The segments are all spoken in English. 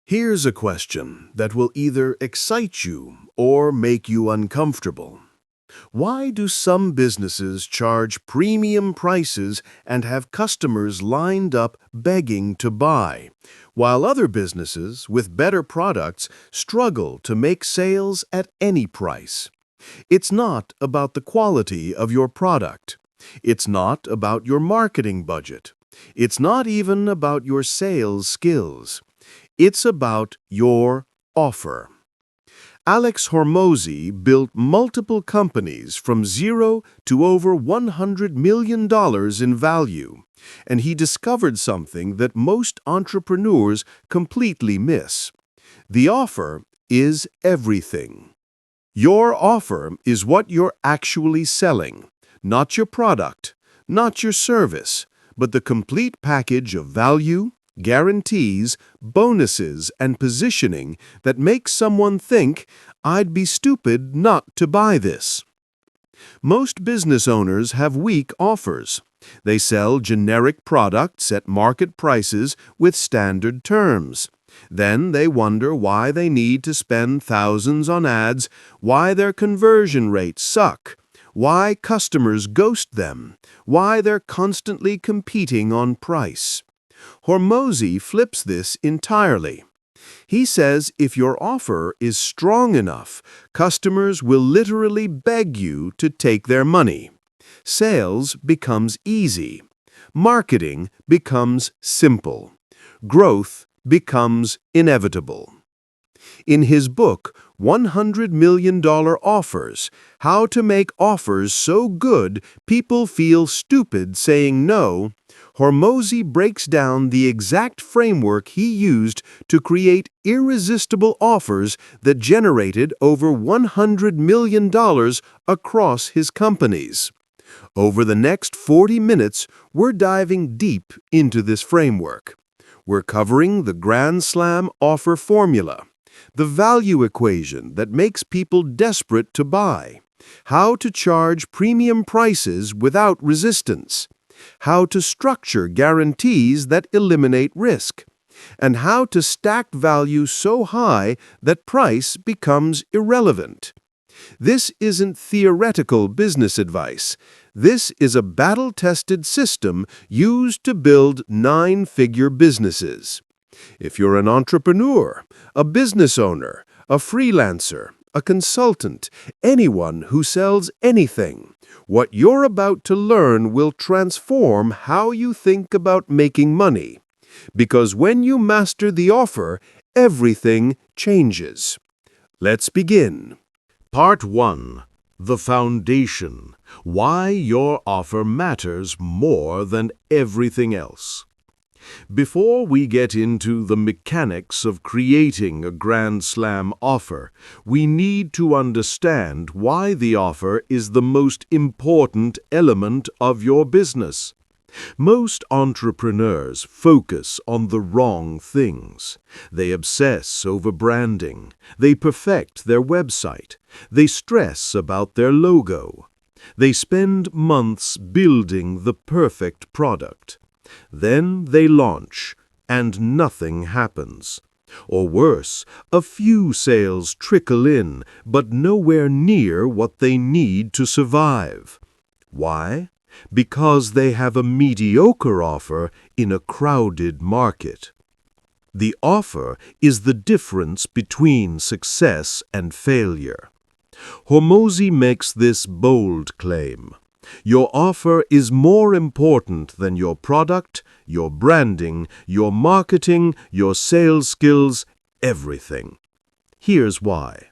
Here's a question that will either excite you or make you uncomfortable. Why do some businesses charge premium prices and have customers lined up begging to buy, while other businesses with better products struggle to make sales at any price? It's not about the quality of your product. It's not about your marketing budget. It's not even about your sales skills. It's about your offer. Alex Hormozi built multiple companies from zero to over $100 million in value, and he discovered something that most entrepreneurs completely miss. The offer is everything. Your offer is what you're actually selling, not your product, not your service, but the complete package of value, guarantees, bonuses, and positioning that makes someone think, "I'd be stupid not to buy this." Most business owners have weak offers. They sell generic products at market prices with standard terms. Then they wonder why they need to spend thousands on ads, why their conversion rates suck, why customers ghost them, why they're constantly competing on price. Hormozi flips this entirely. He says if your offer is strong enough, customers will literally beg you to take their money. Sales becomes easy. Marketing becomes simple. Growth becomes inevitable. In his book, $100 Million Offers, How to Make Offers So Good People Feel Stupid Saying No, Hormozi breaks down the exact framework he used to create irresistible offers that generated over $100 million across his companies. Over the next 40 minutes, we're diving deep into this framework. We're covering the Grand Slam offer formula, the value equation that makes people desperate to buy, how to charge premium prices without resistance, how to structure guarantees that eliminate risk, and how to stack value so high that price becomes irrelevant. This isn't theoretical business advice. This is a battle-tested system used to build nine-figure businesses. If you're an entrepreneur, a business owner, a freelancer, a consultant, anyone who sells anything, what you're about to learn will transform how you think about making money. Because when you master the offer, everything changes. Let's begin. Part 1. The Foundation. Why your offer matters more than everything else. Before we get into the mechanics of creating a Grand Slam offer, we need to understand why the offer is the most important element of your business. Most entrepreneurs focus on the wrong things. They obsess over branding. They perfect their website. They stress about their logo. They spend months building the perfect product. Then they launch, and nothing happens. Or worse, a few sales trickle in, but nowhere near what they need to survive. Why? Because they have a mediocre offer in a crowded market. The offer is the difference between success and failure. Hormozi makes this bold claim. Your offer is more important than your product, your branding, your marketing, your sales skills, everything. Here's why.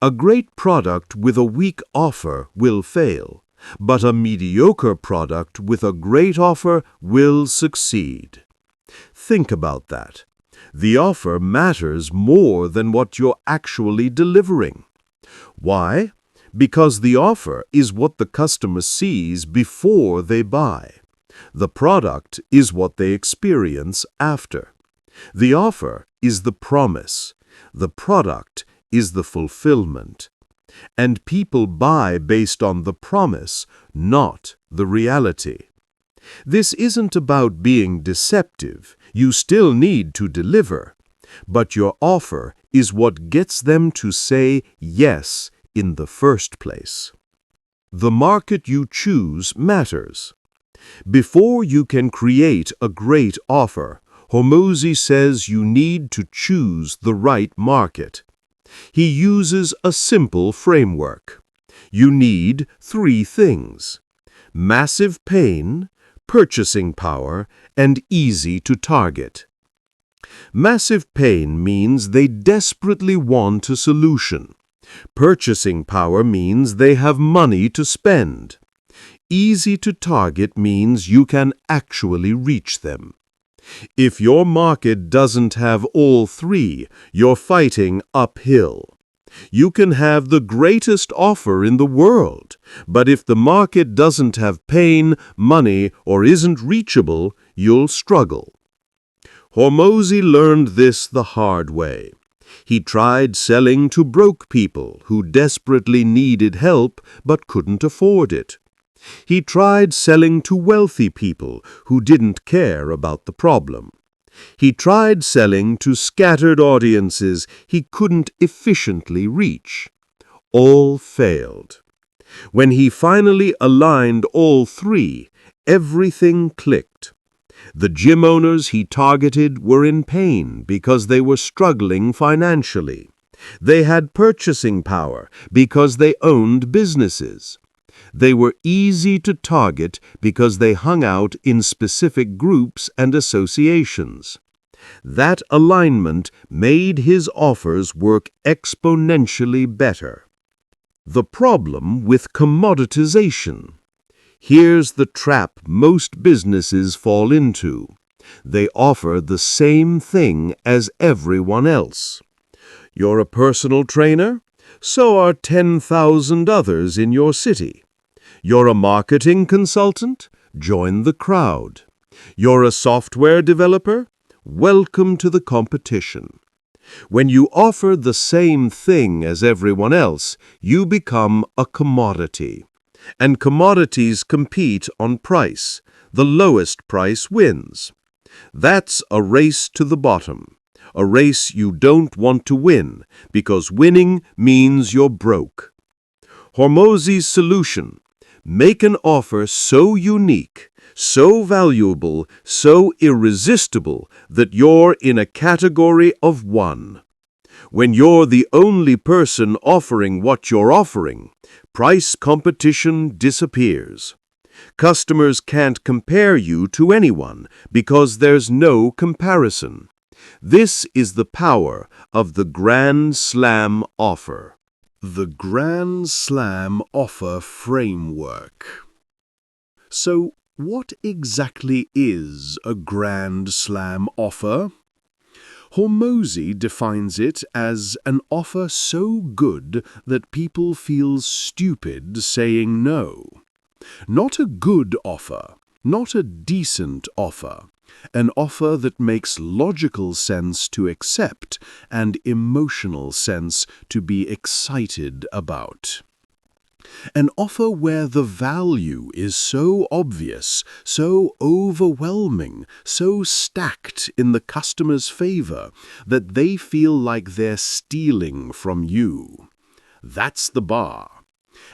A great product with a weak offer will fail, but a mediocre product with a great offer will succeed. Think about that. The offer matters more than what you're actually delivering. Why? Because the offer is what the customer sees before they buy. The product is what they experience after. The offer is the promise. The product is the fulfillment. And people buy based on the promise, not the reality. This isn't about being deceptive. You still need to deliver. but your offer is what gets them to say yes in the first place. The market you choose matters. Before you can create a great offer, Hormozi says you need to choose the right market. He uses a simple framework. You need 3 things: massive pain, purchasing power, and easy to target. Massive pain means they desperately want a solution. Purchasing power means they have money to spend. Easy to target means you can actually reach them. If your market doesn't have all 3, you're fighting uphill. You can have the greatest offer in the world, but if the market doesn't have pain, money, or isn't reachable, you'll struggle. Hormozi learned this the hard way. He tried selling to broke people who desperately needed help but couldn't afford it. He tried selling to wealthy people who didn't care about the problem. He tried selling to scattered audiences he couldn't efficiently reach. All failed. When he finally aligned all 3, everything clicked. The gym owners he targeted were in pain because they were struggling financially. They had purchasing power because they owned businesses. They were easy to target because they hung out in specific groups and associations. That alignment made his offers work exponentially better. The problem with commoditization. Here's the trap most businesses fall into. They offer the same thing as everyone else. You're a personal trainer? So are 10,000 others in your city. You're a marketing consultant? Join the crowd. You're a software developer? Welcome to the competition. When you offer the same thing as everyone else, you become a commodity. And commodities compete on price. The lowest price wins. That's a race to the bottom. A race you don't want to win, because winning means you're broke. Hormozi's solution: make an offer so unique, so valuable, so irresistible that you're in a category of one. When you're the only person offering what you're offering, price competition disappears. Customers can't compare you to anyone because there's no comparison. This is the power of the Grand Slam offer. The Grand Slam offer framework. So, what exactly is a Grand Slam offer? Hormozi defines it as an offer so good that people feel stupid saying no. Not a good offer, not a decent offer. An offer that makes logical sense to accept and emotional sense to be excited about. An offer where the value is so obvious, so overwhelming, so stacked in the customer's favor that they feel like they're stealing from you. That's the bar.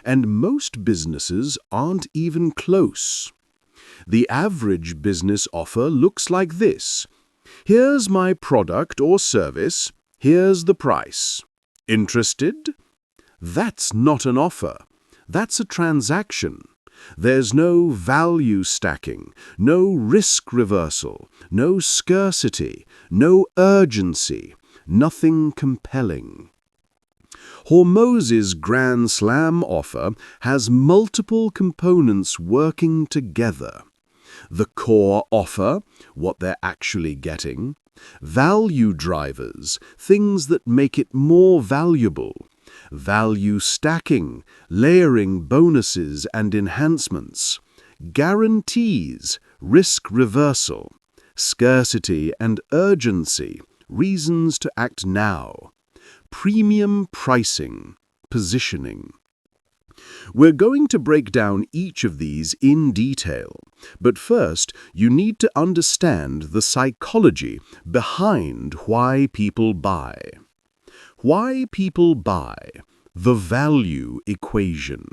And most businesses aren't even close. The average business offer looks like this. Here's my product or service. Here's the price. Interested? That's not an offer. That's a transaction. There's no value stacking, no risk reversal, no scarcity, no urgency, nothing compelling. Hormozi's Grand Slam offer has multiple components working together. The core offer, what they're actually getting. Value drivers, things that make it more valuable. Value stacking, layering bonuses and enhancements. Guarantees, risk reversal. Scarcity and urgency, reasons to act now. Premium pricing, positioning. We're going to break down each of these in detail, but first you need to understand the psychology behind why people buy. Why people buy. The value equation.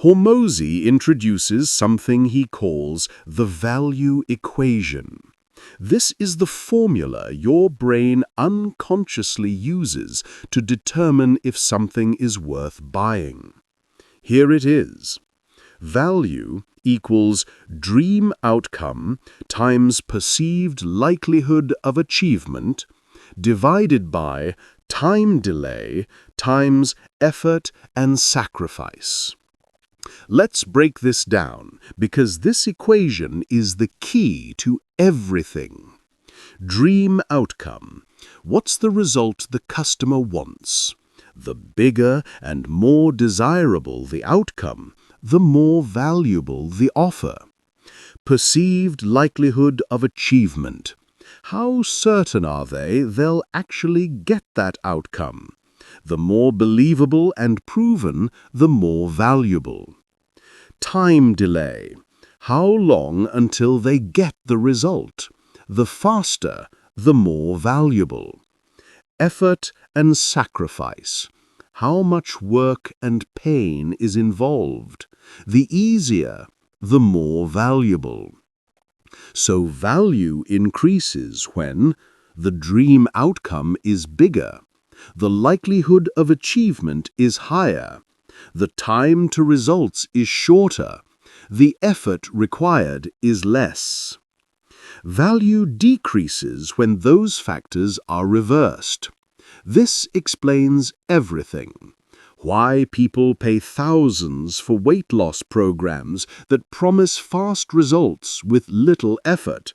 Hormozi introduces something he calls the value equation. This is the formula your brain unconsciously uses to determine if something is worth buying. Here it is. Value equals dream outcome times perceived likelihood of achievement divided by time delay times effort and sacrifice. Let's break this down because this equation is the key to everything. Dream outcome. What's the result the customer wants? The bigger and more desirable the outcome, the more valuable the offer. Perceived likelihood of achievement. How certain are they'll actually get that outcome? The more believable and proven, the more valuable. Time delay. How long until they get the result? The faster, the more valuable. Effort and sacrifice. How much work and pain is involved? The easier, the more valuable. So value increases when the dream outcome is bigger, the likelihood of achievement is higher, the time to results is shorter, the effort required is less. Value decreases when those factors are reversed. This explains everything. Why people pay thousands for weight loss programs that promise fast results with little effort.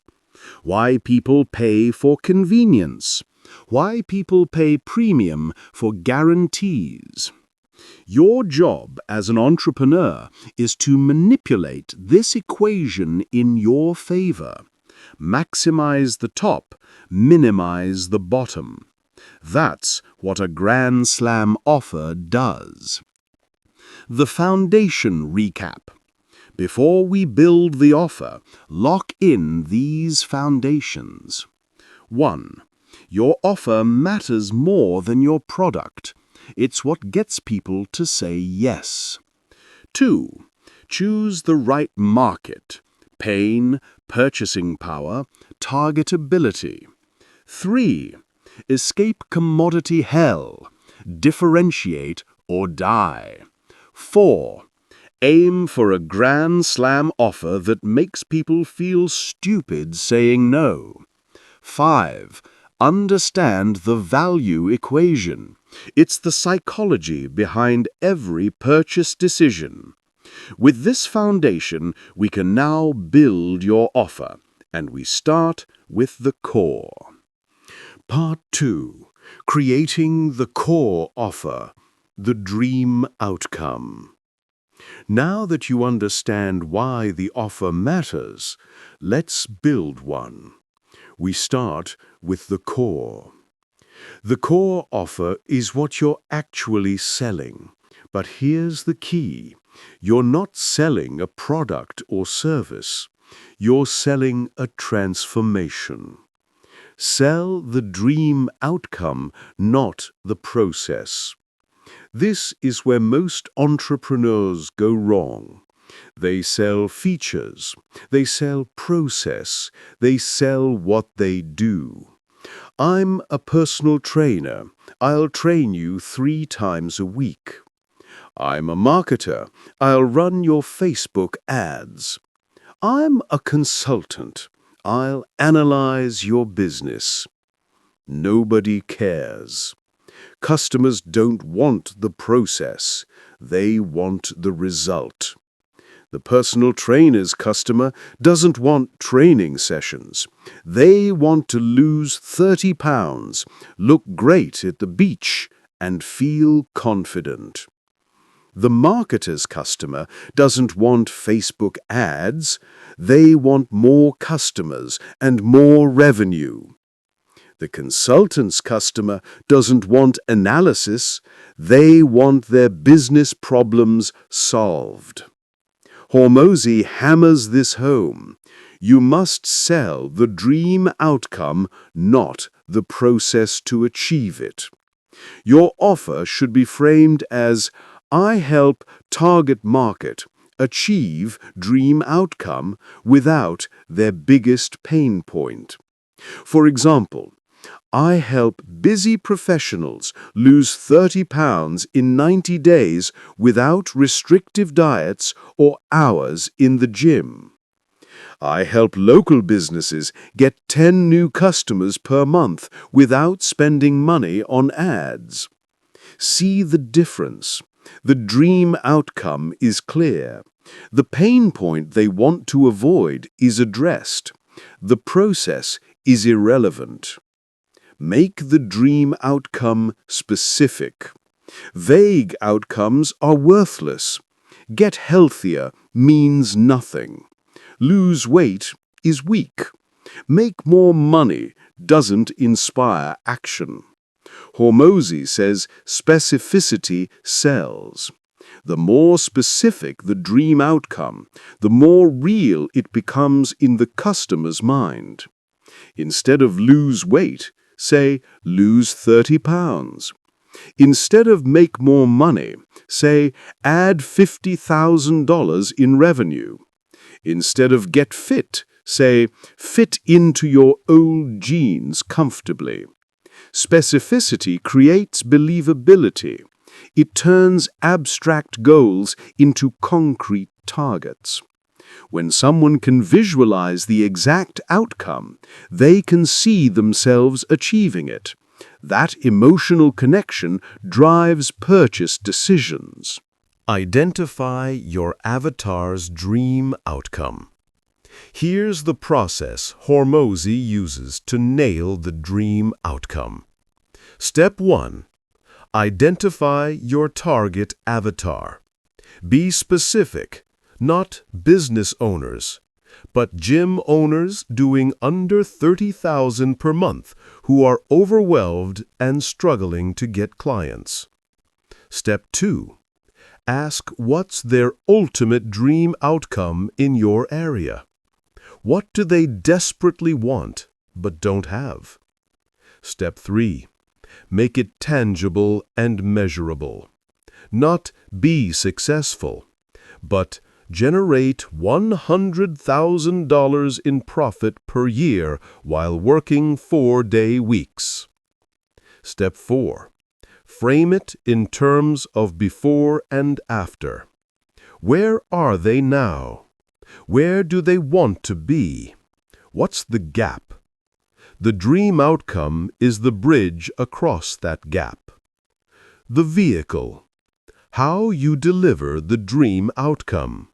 Why people pay for convenience. Why people pay premium for guarantees. Your job as an entrepreneur is to manipulate this equation in your favor. Maximize the top, minimize the bottom. That's what a Grand Slam offer does. The foundation recap. Before we build the offer, lock in these foundations. 1. Your offer matters more than your product. It's what gets people to say yes. 2. Choose the right market. Pain, purchasing power, targetability. 3. Escape commodity hell. Differentiate or die. 4. Aim for a Grand Slam offer that makes people feel stupid saying no. 5. Understand the value equation. It's the psychology behind every purchase decision. With this foundation, we can now build your offer, and we start with the core. Part 2. Creating the core offer, the dream outcome. Now that you understand why the offer matters, let's build one. We start with the core. The core offer is what you're actually selling. But here's the key. You're not selling a product or service. You're selling a transformation. Sell the dream outcome, not the process. This is where most entrepreneurs go wrong. They sell features, they sell process, they sell what they do. I'm a personal trainer. I'll train you 3 times a week. I'm a marketer. I'll run your Facebook ads. I'm a consultant. I'll analyze your business. Nobody cares. Customers don't want the process. They want the result. The personal trainer's customer doesn't want training sessions. They want to lose 30 pounds, look great at the beach, and feel confident. The marketer's customer doesn't want Facebook ads. They want more customers and more revenue. The consultant's customer doesn't want analysis, they want their business problems solved. Hormozi hammers this home. You must sell the dream outcome, not the process to achieve it. Your offer should be framed as, I help target market achieve dream outcome without their biggest pain point. For example, I help busy professionals lose 30 pounds in 90 days without restrictive diets or hours in the gym. I help local businesses get 10 new customers per month without spending money on ads. See the difference. The dream outcome is clear. The pain point they want to avoid is addressed. The process is irrelevant. Make the dream outcome specific. Vague outcomes are worthless. Get healthier means nothing. Lose weight is weak. Make more money doesn't inspire action. Hormozi says specificity sells. The more specific the dream outcome, the more real it becomes in the customer's mind. Instead of lose weight, say lose 30 pounds. Instead of make more money, say add $50,000 in revenue. Instead of get fit, say fit into your old jeans comfortably. Specificity creates believability. It turns abstract goals into concrete targets. When someone can visualize the exact outcome, they can see themselves achieving it. That emotional connection drives purchase decisions. Identify your avatar's dream outcome. Here's the process Hormozi uses to nail the dream outcome. Step 1. Identify your target avatar. Be specific, not business owners, but gym owners doing under $30,000 per month who are overwhelmed and struggling to get clients. Step 2. Ask what's their ultimate dream outcome in your area. What do they desperately want but don't have? Step 3. Make it tangible and measurable. Not be successful, but generate $100,000 in profit per year while working 4-day weeks. Step 4. Frame it in terms of before and after. Where are they now? Where do they want to be? What's the gap? The dream outcome is the bridge across that gap. The vehicle. How you deliver the dream outcome.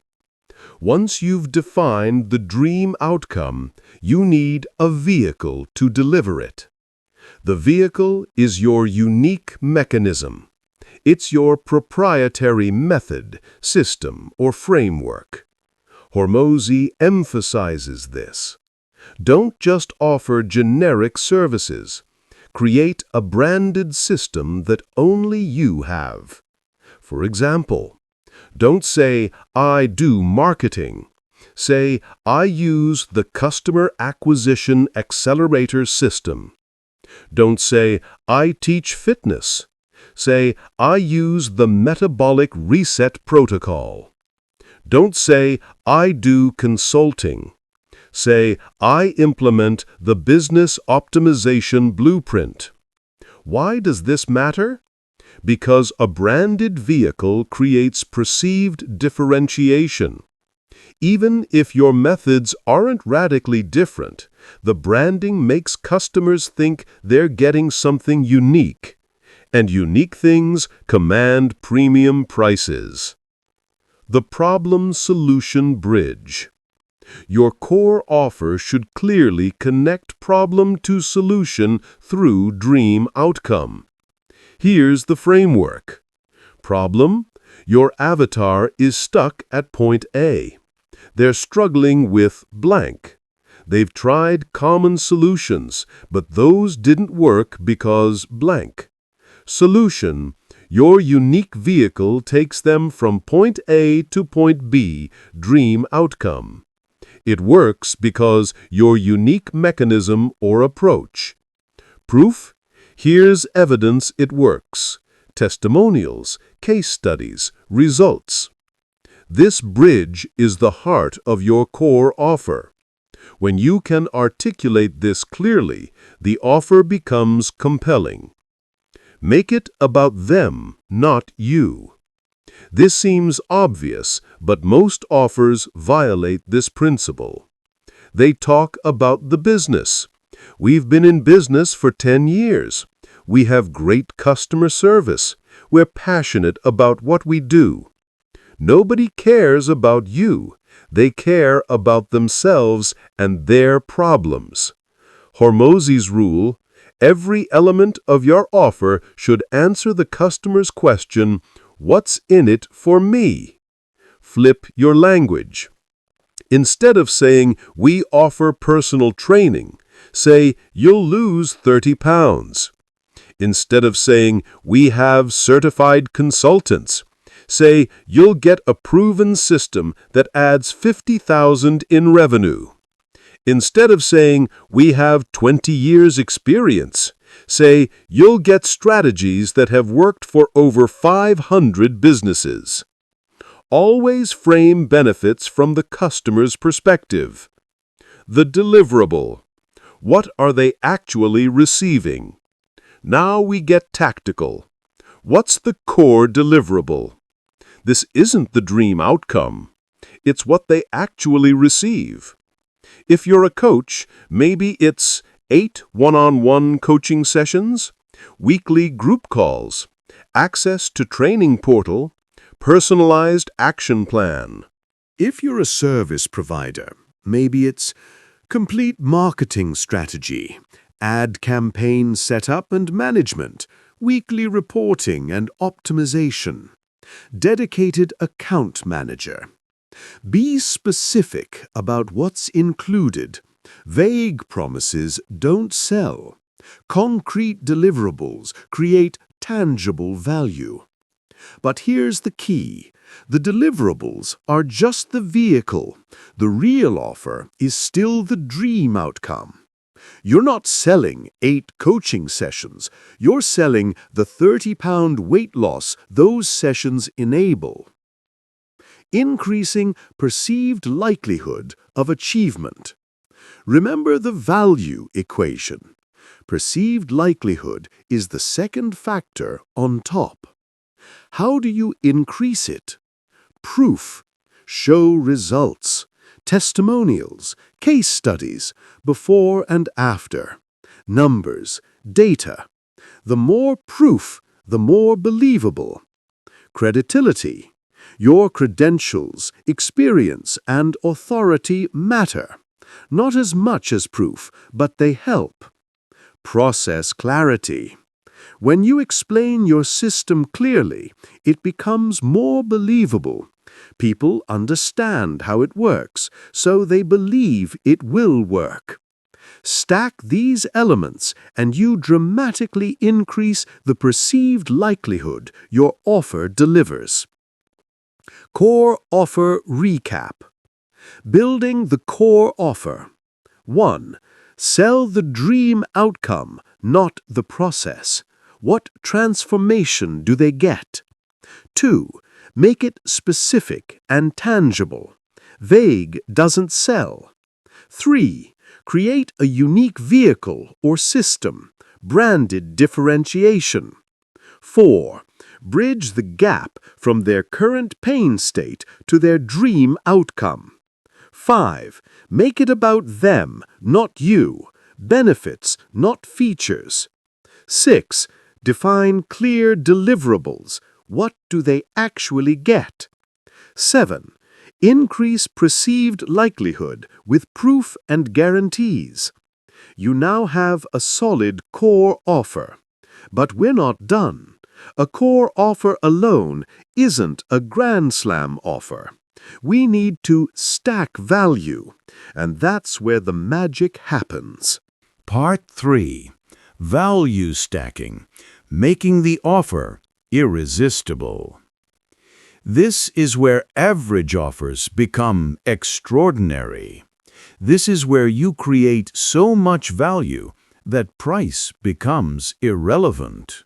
Once you've defined the dream outcome, you need a vehicle to deliver it. The vehicle is your unique mechanism. It's your proprietary method, system, or framework. Hormozi emphasizes this. Don't just offer generic services. Create a branded system that only you have. For example, don't say, I do marketing. Say, I use the Customer Acquisition Accelerator System. Don't say, I teach fitness. Say, I use the Metabolic Reset Protocol. Don't say, I do consulting. Say, I implement the Business Optimization Blueprint. Why does this matter? Because a branded vehicle creates perceived differentiation. Even if your methods aren't radically different, the branding makes customers think they're getting something unique, and unique things command premium prices. The problem-solution bridge. Your core offer should clearly connect problem to solution through dream outcome. Here's the framework. Problem: your avatar is stuck at point A. They're struggling with blank. They've tried common solutions, but those didn't work because blank. Solution: your unique vehicle takes them from point A to point B, dream outcome. It works because your unique mechanism or approach. Proof: here's evidence it works. Testimonials, case studies, results. This bridge is the heart of your core offer. When you can articulate this clearly, the offer becomes compelling. Make it about them, not you. This seems obvious, but most offers violate this principle. They talk about the business. We've been in business for 10 years. We have great customer service. We're passionate about what we do. Nobody cares about you. They care about themselves and their problems. Hormozi's rule: every element of your offer should answer the customer's question, "What's in it for me?" Flip your language. Instead of saying, "We offer personal training," say, "You'll lose 30 pounds." Instead of saying, "We have certified consultants," say, "You'll get a proven system that adds 50,000 in revenue." Instead of saying, "We have 20 years experience," say, "You'll get strategies that have worked for over 500 businesses." Always frame benefits from the customer's perspective. The deliverable: what are they actually receiving? Now we get tactical. What's the core deliverable? This isn't the dream outcome. It's what they actually receive. If you're a coach, maybe it's 8 one-on-one coaching sessions, weekly group calls, access to training portal, personalized action plan. If you're a service provider, maybe it's complete marketing strategy, ad campaign setup and management, weekly reporting and optimization, dedicated account manager. Be specific about what's included. Vague promises don't sell. Concrete deliverables create tangible value. But here's the key. The deliverables are just the vehicle. The real offer is still the dream outcome. You're not selling 8 coaching sessions. You're selling the 30-pound weight loss those sessions enable. Increasing perceived likelihood of achievement. Remember the value equation. Perceived likelihood is the second factor on top. How do you increase it? Proof. Show results. Testimonials, case studies, before and after. Numbers, data. The more proof, the more believable. Credibility. Your credentials, experience, and authority matter. Not as much as proof, but they help. Process clarity. When you explain your system clearly, it becomes more believable. People understand how it works, so they believe it will work. Stack these elements, and you dramatically increase the perceived likelihood your offer delivers. Core offer recap. Building the core offer. 1. Sell the dream outcome, not the process. What transformation do they get? 2. Make it specific and tangible. Vague doesn't sell. 3. Create a unique vehicle or system, branded differentiation. 4. Bridge the gap from their current pain state to their dream outcome. 5. Make it about them, not you. Benefits, not features. 6. Define clear deliverables. What do they actually get? 7. Increase perceived likelihood with proof and guarantees. You now have a solid core offer. But we're not done. A core offer alone isn't a grand slam offer. We need to stack value, and that's where the magic happens. Part 3. Value stacking, making the offer irresistible. This is where average offers become extraordinary. This is where you create so much value that price becomes irrelevant.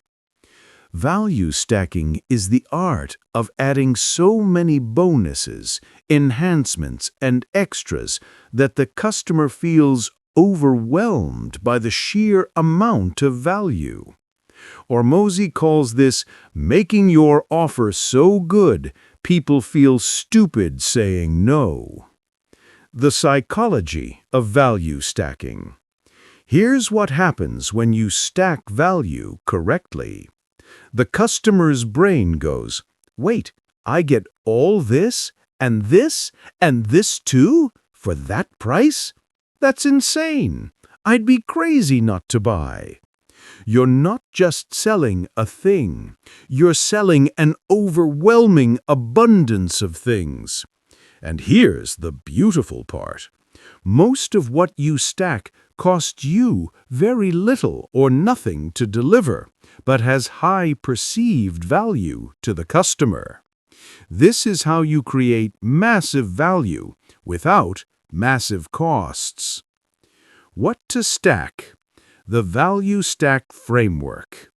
Value stacking is the art of adding so many bonuses, enhancements, and extras that the customer feels overwhelmed by the sheer amount of value. Hormozi calls this making your offer so good people feel stupid saying no. The psychology of value stacking. Here's what happens when you stack value correctly. The customer's brain goes, "Wait, I get all this and this and this too for that price? That's insane. I'd be crazy not to buy." You're not just selling a thing. You're selling an overwhelming abundance of things. And here's the beautiful part. Most of what you stack costs you very little or nothing to deliver, but has high perceived value to the customer. This is how you create massive value without massive costs. What to stack? The Value Stack Framework.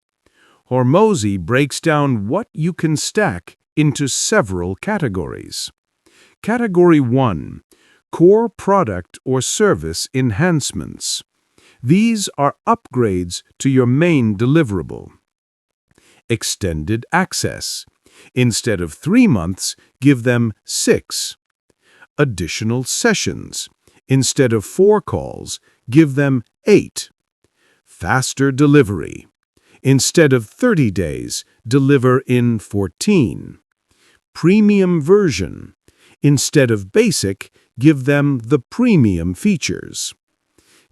Hormozi breaks down what you can stack into several categories. Category 1. Core product or service enhancements. These are upgrades to your main deliverable. Extended access. Instead of 3 months, give them 6. Additional sessions. Instead of 4 calls, give them 8. Faster delivery. Instead of 30 days, deliver in 14. Premium version. Instead of basic, give them the premium features.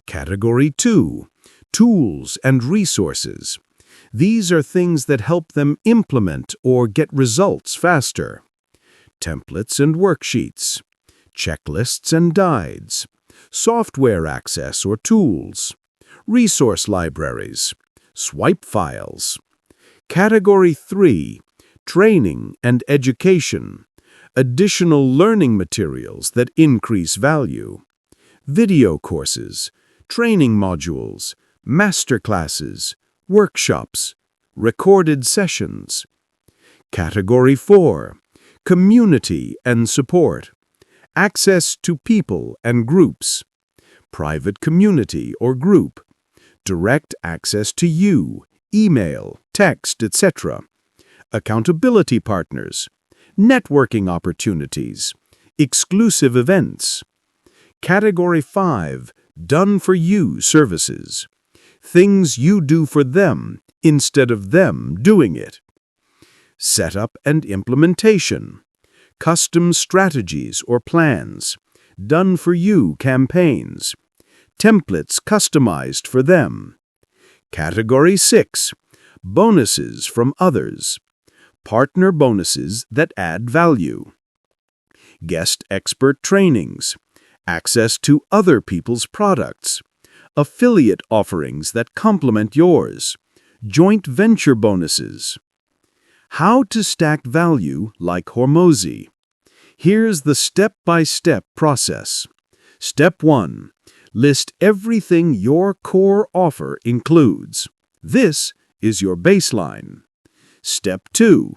Category 2. Tools and resources. These are things that help them implement or get results faster. Templates and worksheets. Checklists and guides. Software access or tools. Resource libraries. Swipe files. Category 3. Training and education. Additional learning materials that increase value. Video courses. Training modules. Masterclasses. Workshops. Recorded sessions. Category 4. Community and support. Access to people and groups. Private community or group. Direct access to you, email, text, etc. Accountability partners. Networking opportunities. Exclusive events. Category 5. Done-for-you services. Things you do for them instead of them doing it. Setup and implementation. Custom strategies or plans. Done-for-you campaigns. Templates customized for them. Category 6. Bonuses from others. Partner bonuses that add value. Guest expert trainings. Access to other people's products. Affiliate offerings that complement yours. Joint venture bonuses. How to stack value like Hormozi. Here's the step-by-step process. Step 1. List everything your core offer includes. This is your baseline. Step 2.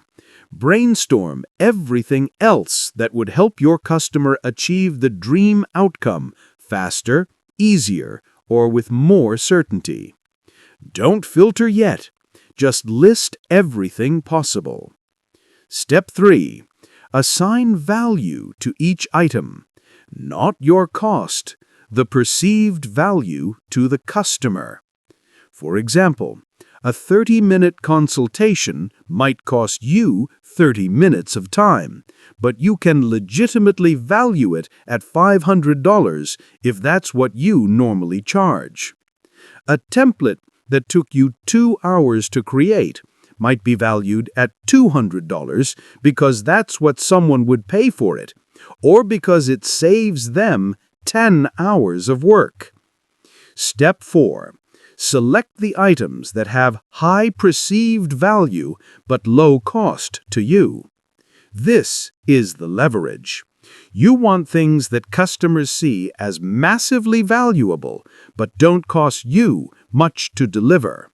Brainstorm everything else that would help your customer achieve the dream outcome faster, easier, or with more certainty. Don't filter yet. Just list everything possible. Step 3. Assign value to each item. Not your cost, the perceived value to the customer. For example, a 30-minute consultation might cost you 30 minutes of time, but you can legitimately value it at $500 if that's what you normally charge. A template that took you 2 hours to create might be valued at $200 because that's what someone would pay for it, or because it saves them 10 hours of work. Step 4. Select the items that have high perceived value but low cost to you. This is the leverage. You want things that customers see as massively valuable but don't cost you much to deliver.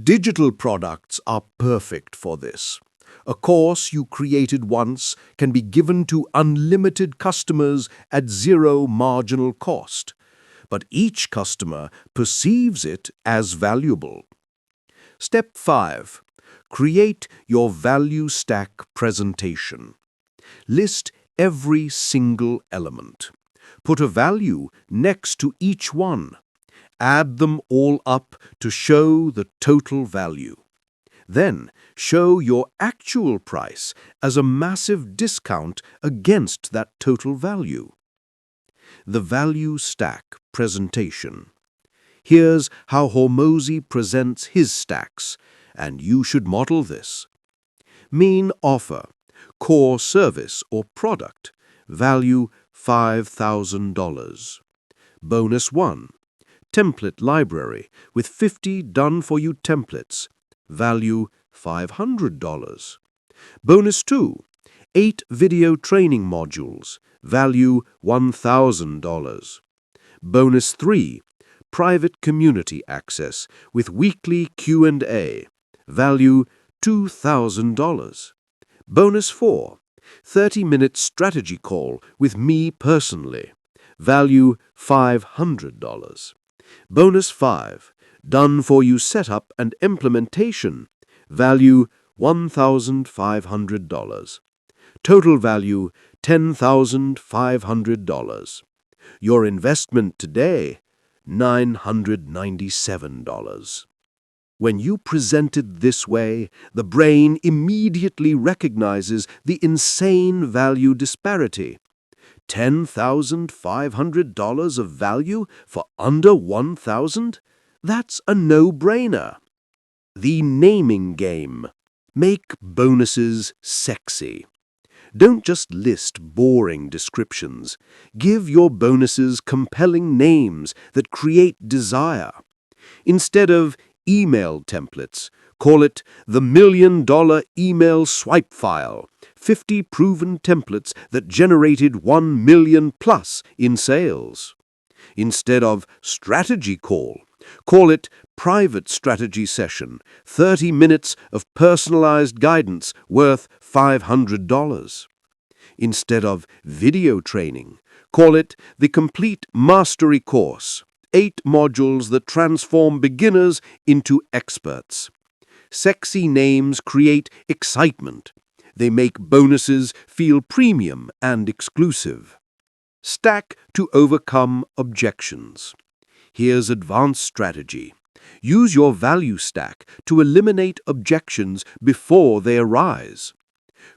Digital products are perfect for this. A course you created once can be given to unlimited customers at zero marginal cost, but each customer perceives it as valuable. Step 5. Create your value stack presentation. List every single element. Put a value next to each one. Add them all up to show the total value. Then show your actual price as a massive discount against that total value. The value stack presentation. Here's how Hormozi presents his stacks, and you should model this. Main offer, core service or product, value $5,000. Bonus 1, template library with 50 done-for-you templates, value $500. Bonus 2, 8 video training modules, value $1,000. Bonus 3, private community access with weekly Q&A, value $2,000. Bonus 4, 30-minute strategy call with me personally, value $500. Bonus 5, done-for-you setup and implementation, value $1,500. Total value $10,500. Your investment today, $997. When you present it this way, the brain immediately recognizes the insane value disparity. $10,500 of value for under $1,000? That's a no-brainer. The naming game. Make bonuses sexy. Don't just list boring descriptions. Give your bonuses compelling names that create desire. Instead of email templates, call it the $1 Million Email Swipe File, 50 proven templates that generated 1 million plus in sales. Instead of strategy call, call it private strategy session, 30 minutes of personalized guidance worth $500. Instead of video training, call it the complete mastery course, 8 modules that transform beginners into experts. Sexy names create excitement. They make bonuses feel premium and exclusive. Stack to overcome objections. Here's advanced strategy. Use your value stack to eliminate objections before they arise.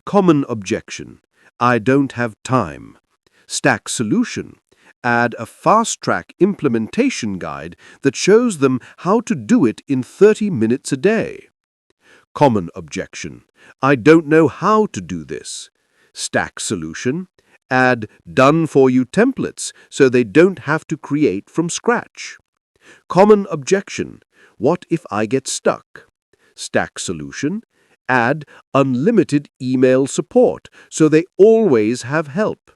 Common objection: I don't have time. Stack solution: add a fast-track implementation guide that shows them how to do it in 30 minutes a day. Common objection: I don't know how to do this. Stack solution: add done-for-you templates so they don't have to create from scratch. Common objection: what if I get stuck? Stack solution: add unlimited email support so they always have help.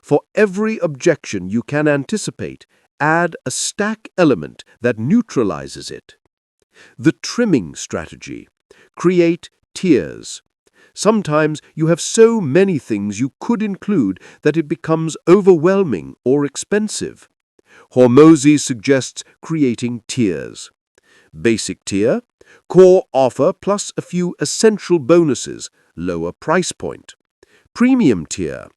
For every objection you can anticipate, add a stack element that neutralizes it. The trimming strategy. Create tiers. Sometimes you have so many things you could include that it becomes overwhelming or expensive. Hormozi suggests creating tiers. Basic tier, core offer plus a few essential bonuses, lower price point. Premium tier,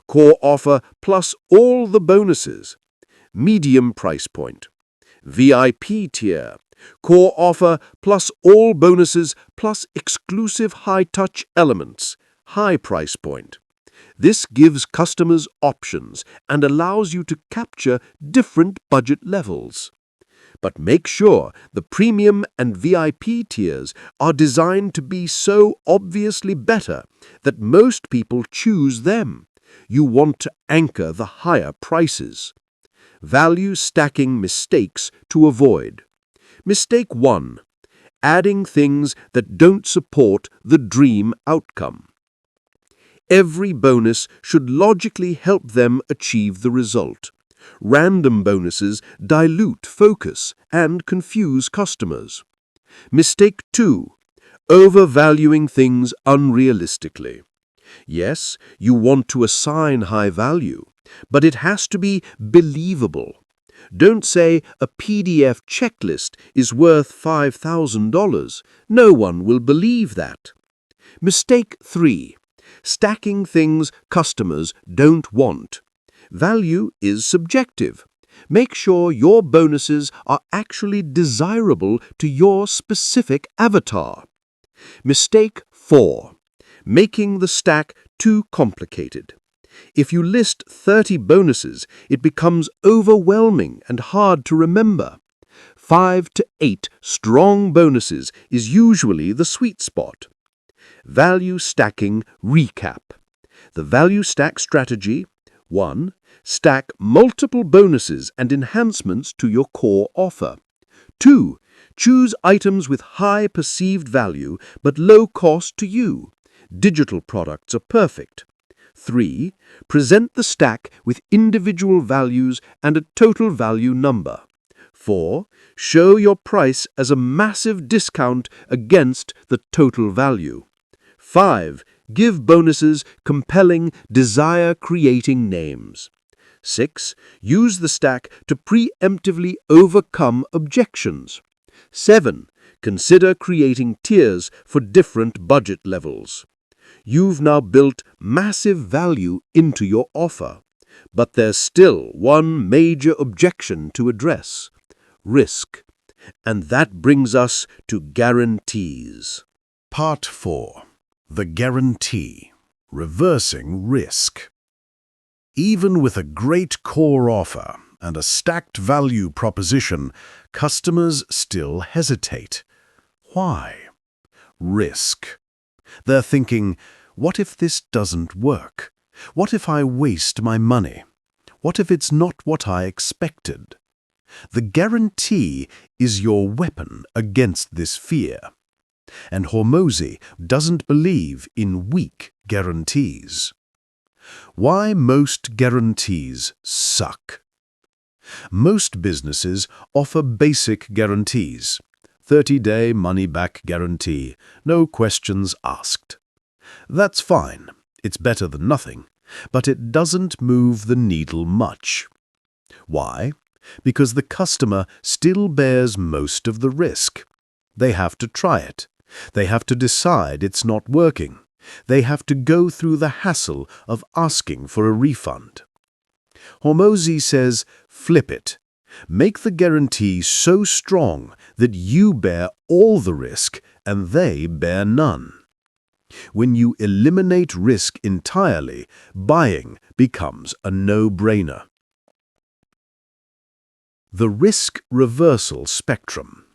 core offer plus all the bonuses, medium price point. VIP tier, core offer plus all bonuses plus exclusive high-touch elements, high price point. This gives customers options and allows you to capture different budget levels. But make sure the premium and VIP tiers are designed to be so obviously better that most people choose them, You want to anchor the higher prices. Value stacking mistakes to avoid. Mistake 1. Adding things that don't support the dream outcome. Every bonus should logically help them achieve the result. Random bonuses dilute focus and confuse customers. Mistake 2. Overvaluing things unrealistically. Yes, you want to assign high value, but it has to be believable. Don't say a PDF checklist is worth $5,000. No one will believe that. Mistake 3. Stacking things customers don't want. Value is subjective. Make sure your bonuses are actually desirable to your specific avatar. Mistake 4. Making the stack too complicated. If you list 30 bonuses, it becomes overwhelming and hard to remember. 5 to 8 strong bonuses is usually the sweet spot. Value stacking recap. The value stack strategy: 1. Stack multiple bonuses and enhancements to your core offer. 2. Choose items with high perceived value but low cost to you. Digital products are perfect. 3. Present the stack with individual values and a total value number. 4. Show your price as a massive discount against the total value. 5. Give bonuses compelling, desire-creating names. 6. Use the stack to preemptively overcome objections. 7. Consider creating tiers for different budget levels. You've now built massive value into your offer, but there's still one major objection to address: risk. And that brings us to guarantees. Part 4. The Guarantee. Reversing Risk. Even with a great core offer and a stacked value proposition, customers still hesitate. Why? Risk. They're thinking, what if this doesn't work? What if I waste my money? What if it's not what I expected? The guarantee is your weapon against this fear. And Hormozi doesn't believe in weak guarantees. Why most guarantees suck. Most businesses offer basic guarantees. 30-day money-back guarantee, no questions asked. That's fine, it's better than nothing, but it doesn't move the needle much. Why? Because the customer still bears most of the risk. They have to try it. They have to decide it's not working. They have to go through the hassle of asking for a refund. Hormozi says, flip it. Make the guarantee so strong that you bear all the risk and they bear none. When you eliminate risk entirely, buying becomes a no-brainer. The risk reversal spectrum.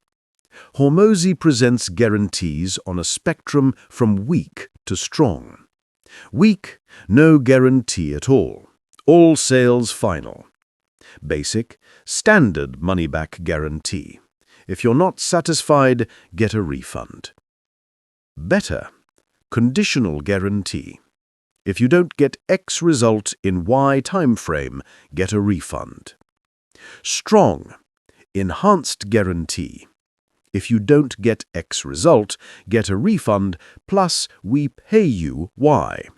Hormozi presents guarantees on a spectrum from weak to strong. Weak, no guarantee at all. All sales final. Basic, standard money-back guarantee. If you're not satisfied, get a refund. Better, conditional guarantee. If you don't get X result in Y timeframe, get a refund. Strong, enhanced guarantee. If you don't get X result, get a refund, plus we pay you Y.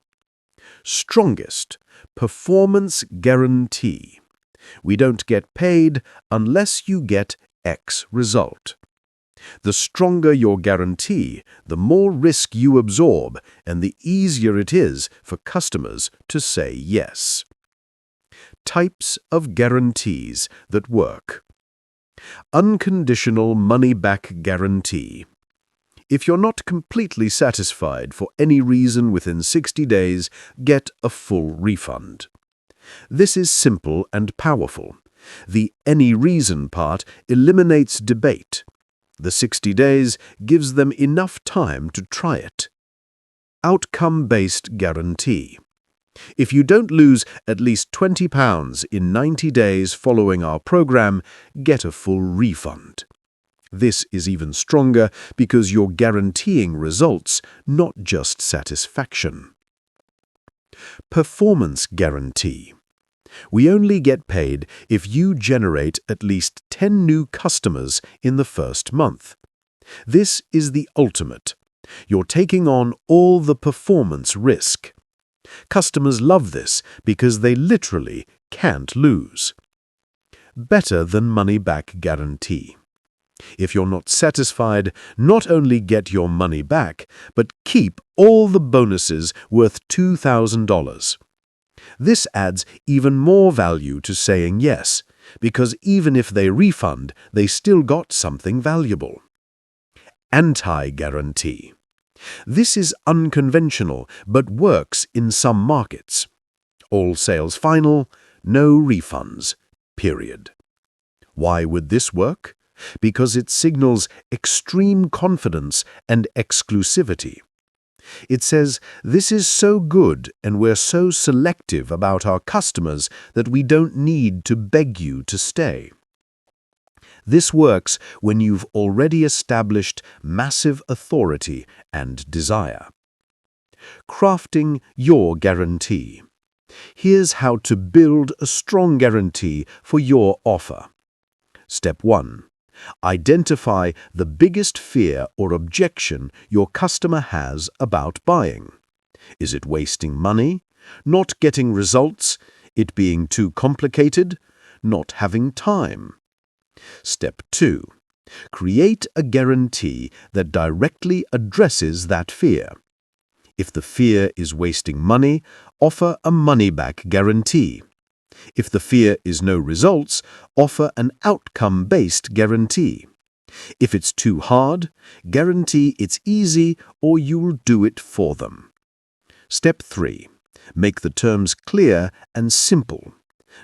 Strongest, performance guarantee. We don't get paid unless you get X result. The stronger your guarantee, the more risk you absorb, and the easier it is for customers to say yes. Types of guarantees that work. Unconditional money-back guarantee. If you're not completely satisfied for any reason within 60 days, get a full refund. This is simple and powerful. The any reason part eliminates debate. The 60 days gives them enough time to try it. Outcome-based guarantee. If you don't lose at least £20 in 90 days following our program, get a full refund. This is even stronger because you're guaranteeing results, not just satisfaction. Performance guarantee. We only get paid if you generate at least 10 new customers in the first month. This is the ultimate. You're taking on all the performance risk. Customers love this because they literally can't lose. Better than money-back guarantee. If you're not satisfied, not only get your money back, but keep all the bonuses worth $2,000. This adds even more value to saying yes, because even if they refund, they still got something valuable. Anti-guarantee. This is unconventional, but works in some markets. All sales final, no refunds, period. Why would this work? Because it signals extreme confidence and exclusivity. It says, this is so good and we're so selective about our customers that we don't need to beg you to stay. This works when you've already established massive authority and desire. Crafting your guarantee. Here's how to build a strong guarantee for your offer. Step 1. Identify the biggest fear or objection your customer has about buying. Is it wasting money? Not getting results? It being too complicated? Not having time? Step 2. Create a guarantee that directly addresses that fear. If the fear is wasting money, offer a money-back guarantee. If the fear is no results, offer an outcome-based guarantee. If it's too hard, guarantee it's easy or you'll do it for them. Step 3. Make the terms clear and simple.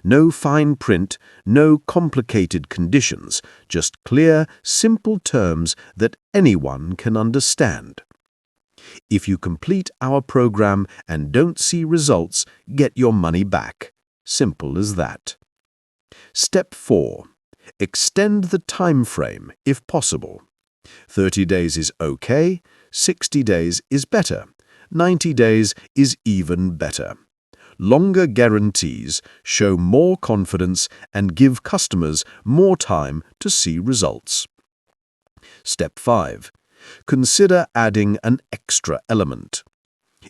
No fine print, no complicated conditions, just clear, simple terms that anyone can understand. If you complete our program and don't see results, get your money back. Simple as that. Step 4. Extend the time frame if possible. 30 days is okay, 60 days is better, 90 days is even better. Longer guarantees show more confidence and give customers more time to see results. Step 5. Consider adding an extra element.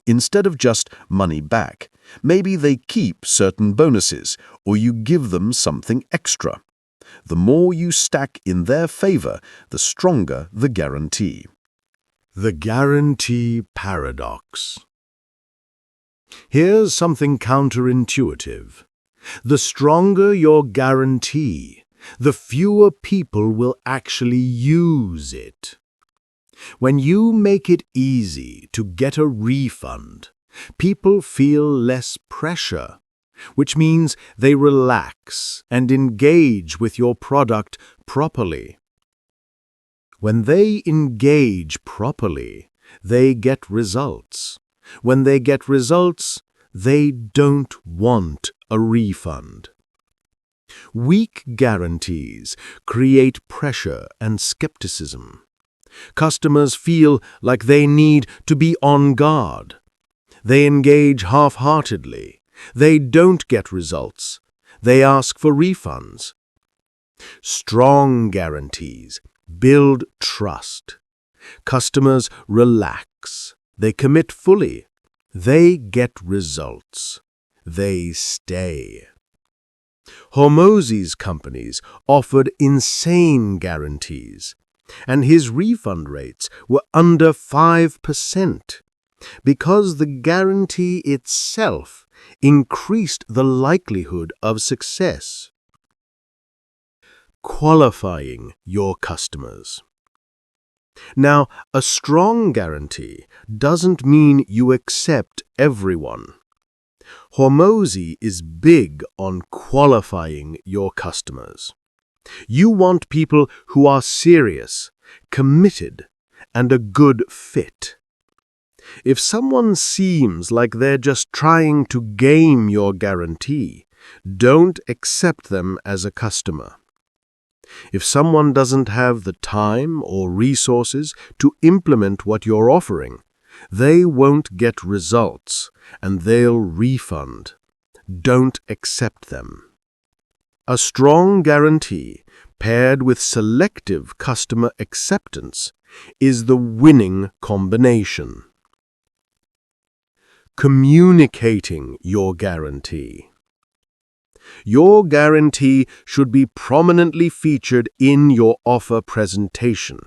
Instead of just money back, maybe they keep certain bonuses or you give them something extra. The more you stack in their favor, the stronger the guarantee. The guarantee paradox. Here's something counterintuitive. The stronger your guarantee, the fewer people will actually use it. When you make it easy to get a refund, people feel less pressure, which means they relax and engage with your product properly. When they engage properly, they get results. When they get results, they don't want a refund. Weak guarantees create pressure and skepticism. Customers feel like they need to be on guard. They engage half-heartedly. They don't get results. They ask for refunds. Strong guarantees build trust. Customers relax. They commit fully. They get results. They stay. Hormozi's companies offered insane guarantees, and his refund rates were under 5%, because the guarantee itself increased the likelihood of success. Qualifying your customers. Now, a strong guarantee doesn't mean you accept everyone. Hormozi is big on qualifying your customers. You want people who are serious, committed, and a good fit. If someone seems like they're just trying to game your guarantee, don't accept them as a customer. If someone doesn't have the time or resources to implement what you're offering, they won't get results and they'll refund. Don't accept them. A strong guarantee paired with selective customer acceptance is the winning combination. Communicating your guarantee. Your guarantee should be prominently featured in your offer presentation.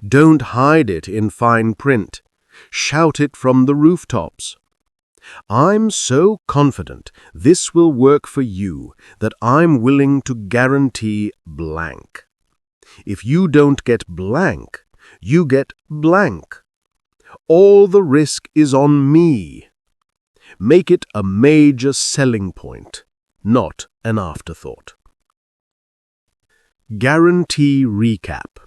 Don't hide it in fine print. Shout it from the rooftops. I'm so confident this will work for you that I'm willing to guarantee blank. If you don't get blank, you get blank. All the risk is on me. Make it a major selling point, not an afterthought. Guarantee recap.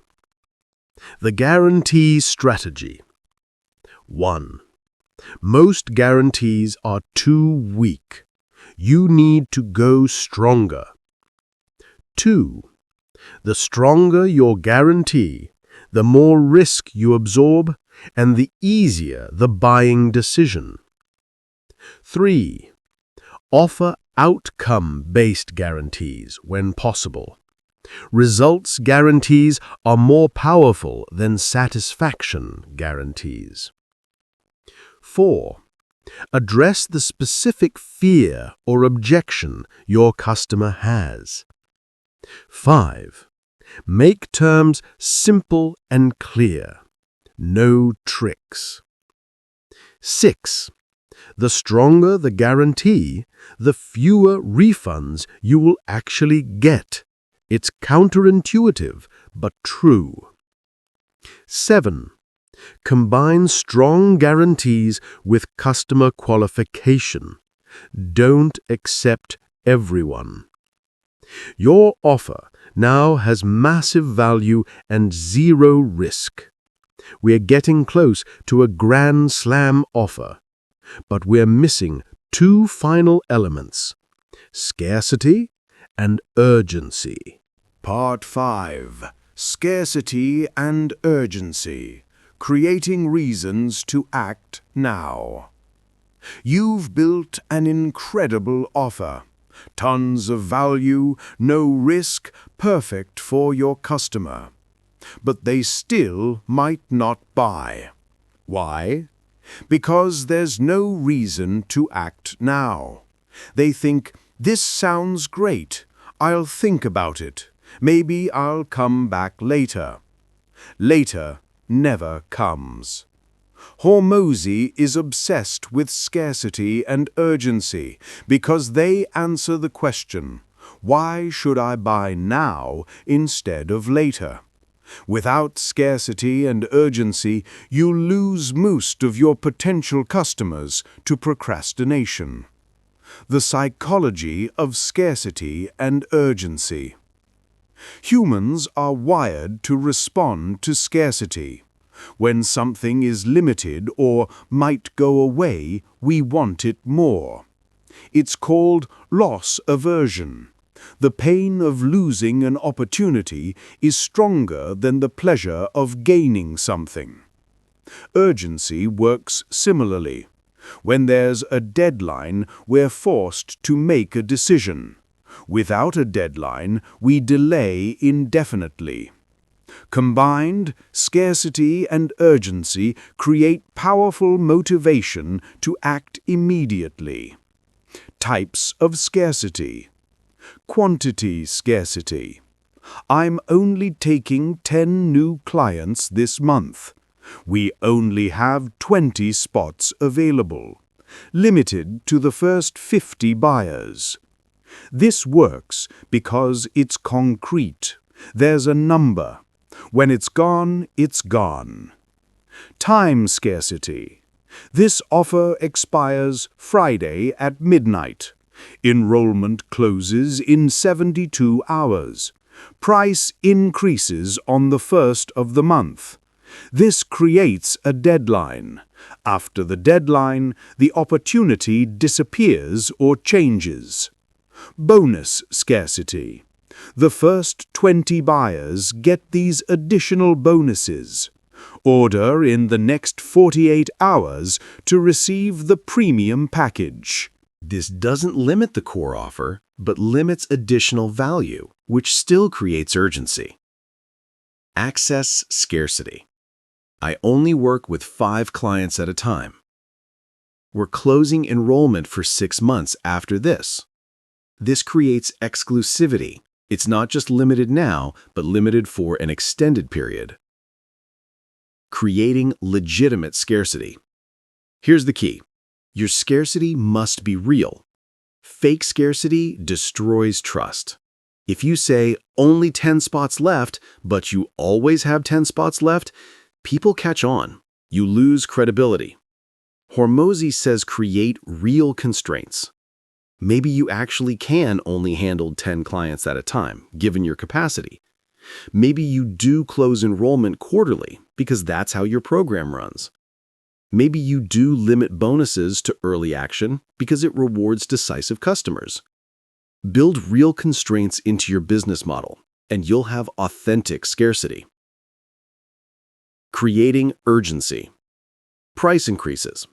The guarantee strategy. 1. Most guarantees are too weak. You need to go stronger. 2. The stronger your guarantee, the more risk you absorb and the easier the buying decision. 3. Offer outcome-based guarantees when possible. Results guarantees are more powerful than satisfaction guarantees. 4. Address the specific fear or objection your customer has. 5. Make terms simple and clear. No tricks. 6. The stronger the guarantee, the fewer refunds you will actually get. It's counterintuitive, but true. 7. Combine strong guarantees with customer qualification. Don't accept everyone. Your offer now has massive value and zero risk. We're getting close to a grand slam offer, but we're missing two final elements: scarcity and urgency. Part 5. Scarcity and Urgency. Creating reasons to act now. You've built an incredible offer. Tons of value, no risk, perfect for your customer. But they still might not buy. Why? Because there's no reason to act now. They think, this sounds great. I'll think about it. Maybe I'll come back later. Later never comes. Hormozi is obsessed with scarcity and urgency because they answer the question, why should I buy now instead of later? Without scarcity and urgency, you lose most of your potential customers to procrastination. The psychology of scarcity and urgency. Humans are wired to respond to scarcity. When something is limited or might go away, we want it more. It's called loss aversion. The pain of losing an opportunity is stronger than the pleasure of gaining something. Urgency works similarly. When there's a deadline, we're forced to make a decision. Without a deadline, we delay indefinitely. Combined, scarcity and urgency create powerful motivation to act immediately. Types of scarcity. Quantity scarcity. I'm only taking 10 new clients this month. We only have 20 spots available. Limited to the first 50 buyers. This works because it's concrete. There's a number. When it's gone, it's gone. Time scarcity. This offer expires Friday at midnight. Enrollment closes in 72 hours. Price increases on the 1st of the month. This creates a deadline. After the deadline, the opportunity disappears or changes. Bonus scarcity. The first 20 buyers get these additional bonuses. Order in the next 48 hours to receive the premium package. This doesn't limit the core offer, but limits additional value, which still creates urgency. Access scarcity. I only work with 5 clients at a time. We're closing enrollment for 6 months after this. This creates exclusivity. It's not just limited now, but limited for an extended period. Creating legitimate scarcity. Here's the key. Your scarcity must be real. Fake scarcity destroys trust. If you say only 10 spots left, but you always have 10 spots left, people catch on. You lose credibility. Hormozi says create real constraints. Maybe you actually can only handle 10 clients at a time, given your capacity. Maybe you do close enrollment quarterly, because that's how your program runs. Maybe you do limit bonuses to early action because it rewards decisive customers. Build real constraints into your business model, and you'll have authentic scarcity. Creating urgency. Price increases.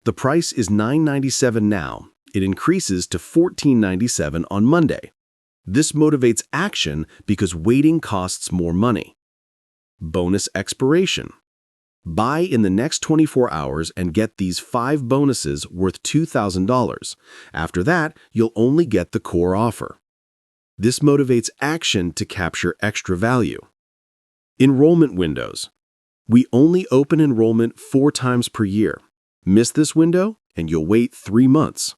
The price is $9.97 now. It increases to $14.97 on Monday. This motivates action because waiting costs more money. Bonus expiration. Buy in the next 24 hours and get these 5 bonuses worth $2,000. After that, you'll only get the core offer. This motivates action to capture extra value. Enrollment windows. We only open enrollment 4 times per year. Miss this window, and you'll wait 3 months.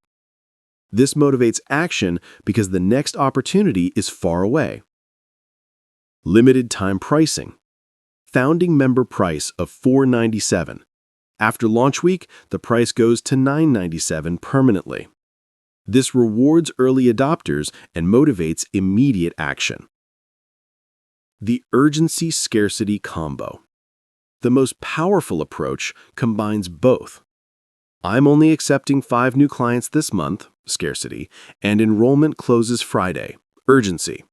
This motivates action because the next opportunity is far away. Limited time pricing. Founding member price of $4.97. After launch week, the price goes to $9.97 permanently. This rewards early adopters and motivates immediate action. The urgency-scarcity combo. The most powerful approach combines both. I'm only accepting 5 new clients this month, scarcity, and enrollment closes Friday, urgency.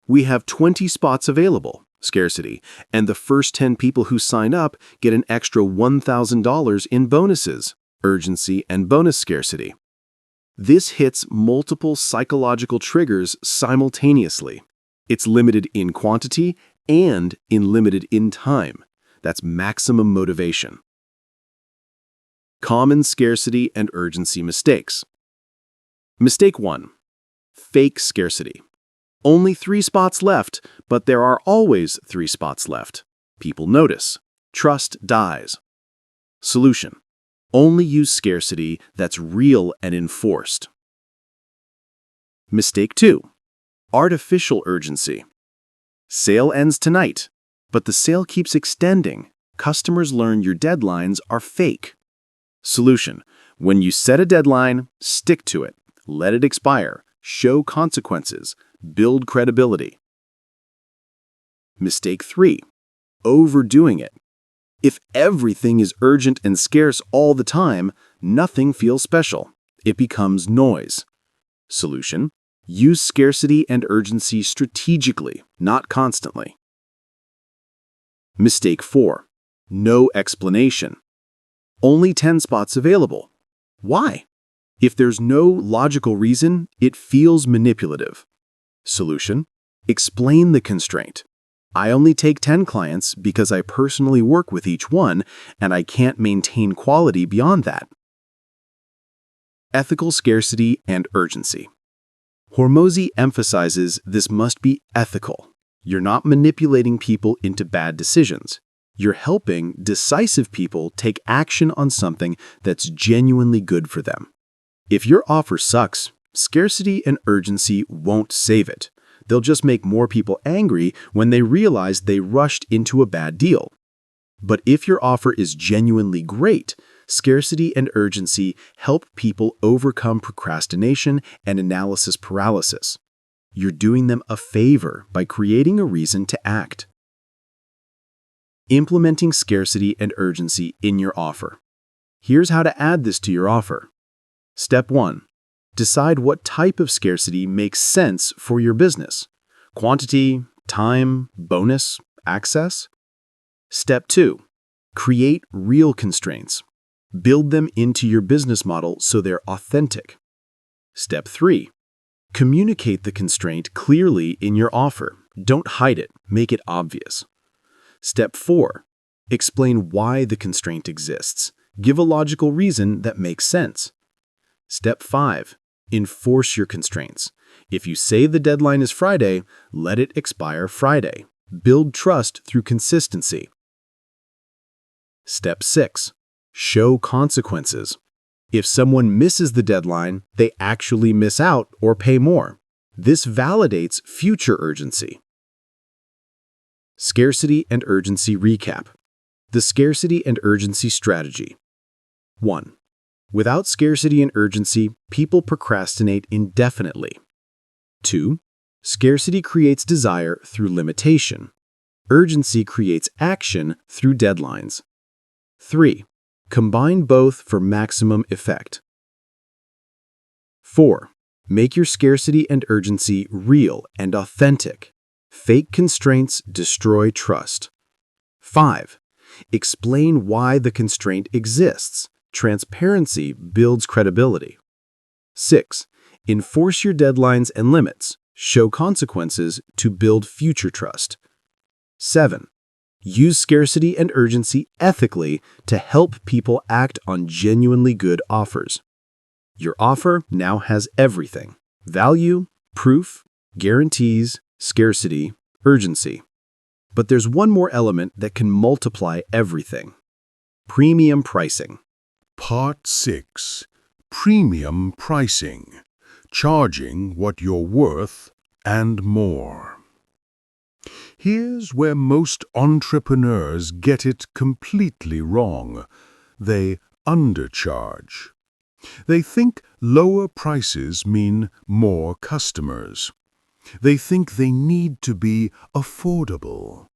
We have 20 spots available, scarcity, and the first 10 people who sign up get an extra $1,000 in bonuses, urgency and bonus scarcity. This hits multiple psychological triggers simultaneously. It's limited in quantity and limited in time. That's maximum motivation. Common scarcity and urgency mistakes. Mistake 1. Fake scarcity. Only 3 spots left, but there are always 3 spots left. People notice. Trust dies. Solution. Only use scarcity that's real and enforced. Mistake 2. Artificial urgency. Sale ends tonight, but the sale keeps extending. Customers learn your deadlines are fake. Solution. When you set a deadline, stick to it. Let it expire. Show consequences. Build credibility. Mistake 3. Overdoing it. If everything is urgent and scarce all the time, nothing feels special. It becomes noise. Solution. Use scarcity and urgency strategically, not constantly. Mistake 4. No explanation. Only 10 spots available. Why? If there's no logical reason, it feels manipulative. Solution. Explain the constraint. I only take 10 clients because I personally work with each one, and I can't maintain quality beyond that. Ethical scarcity and urgency. Hormozi emphasizes this must be ethical. You're not manipulating people into bad decisions. You're helping decisive people take action on something that's genuinely good for them. If your offer sucks, scarcity and urgency won't save it. They'll just make more people angry when they realize they rushed into a bad deal. But if your offer is genuinely great, scarcity and urgency help people overcome procrastination and analysis paralysis. You're doing them a favor by creating a reason to act. Implementing scarcity and urgency in your offer. Here's how to add this to your offer. Step 1. Decide what type of scarcity makes sense for your business. Quantity, time, bonus, access. Step 2. Create real constraints. Build them into your business model so they're authentic. Step 3. Communicate the constraint clearly in your offer. Don't hide it, make it obvious. Step 4. Explain why the constraint exists. Give a logical reason that makes sense. Step 5. Enforce your constraints. If you say the deadline is Friday, let it expire Friday. Build trust through consistency. Step 6. Show consequences. If someone misses the deadline, they actually miss out or pay more. This validates future urgency. Scarcity and urgency recap. The scarcity and urgency strategy. 1. Without scarcity and urgency, people procrastinate indefinitely. 2. Scarcity creates desire through limitation. Urgency creates action through deadlines. 3. Combine both for maximum effect. 4. Make your scarcity and urgency real and authentic. Fake constraints destroy trust. 5. Explain why the constraint exists. Transparency builds credibility. 6. Enforce your deadlines and limits. Show consequences to build future trust. 7. Use scarcity and urgency ethically to help people act on genuinely good offers. Your offer now has everything: value, proof, guarantees, scarcity, urgency. But there's one more element that can multiply everything: premium pricing. Part 6. Premium Pricing. Charging what you're worth and more. Here's where most entrepreneurs get it completely wrong. They undercharge. They think lower prices mean more customers. They think they need to be affordable.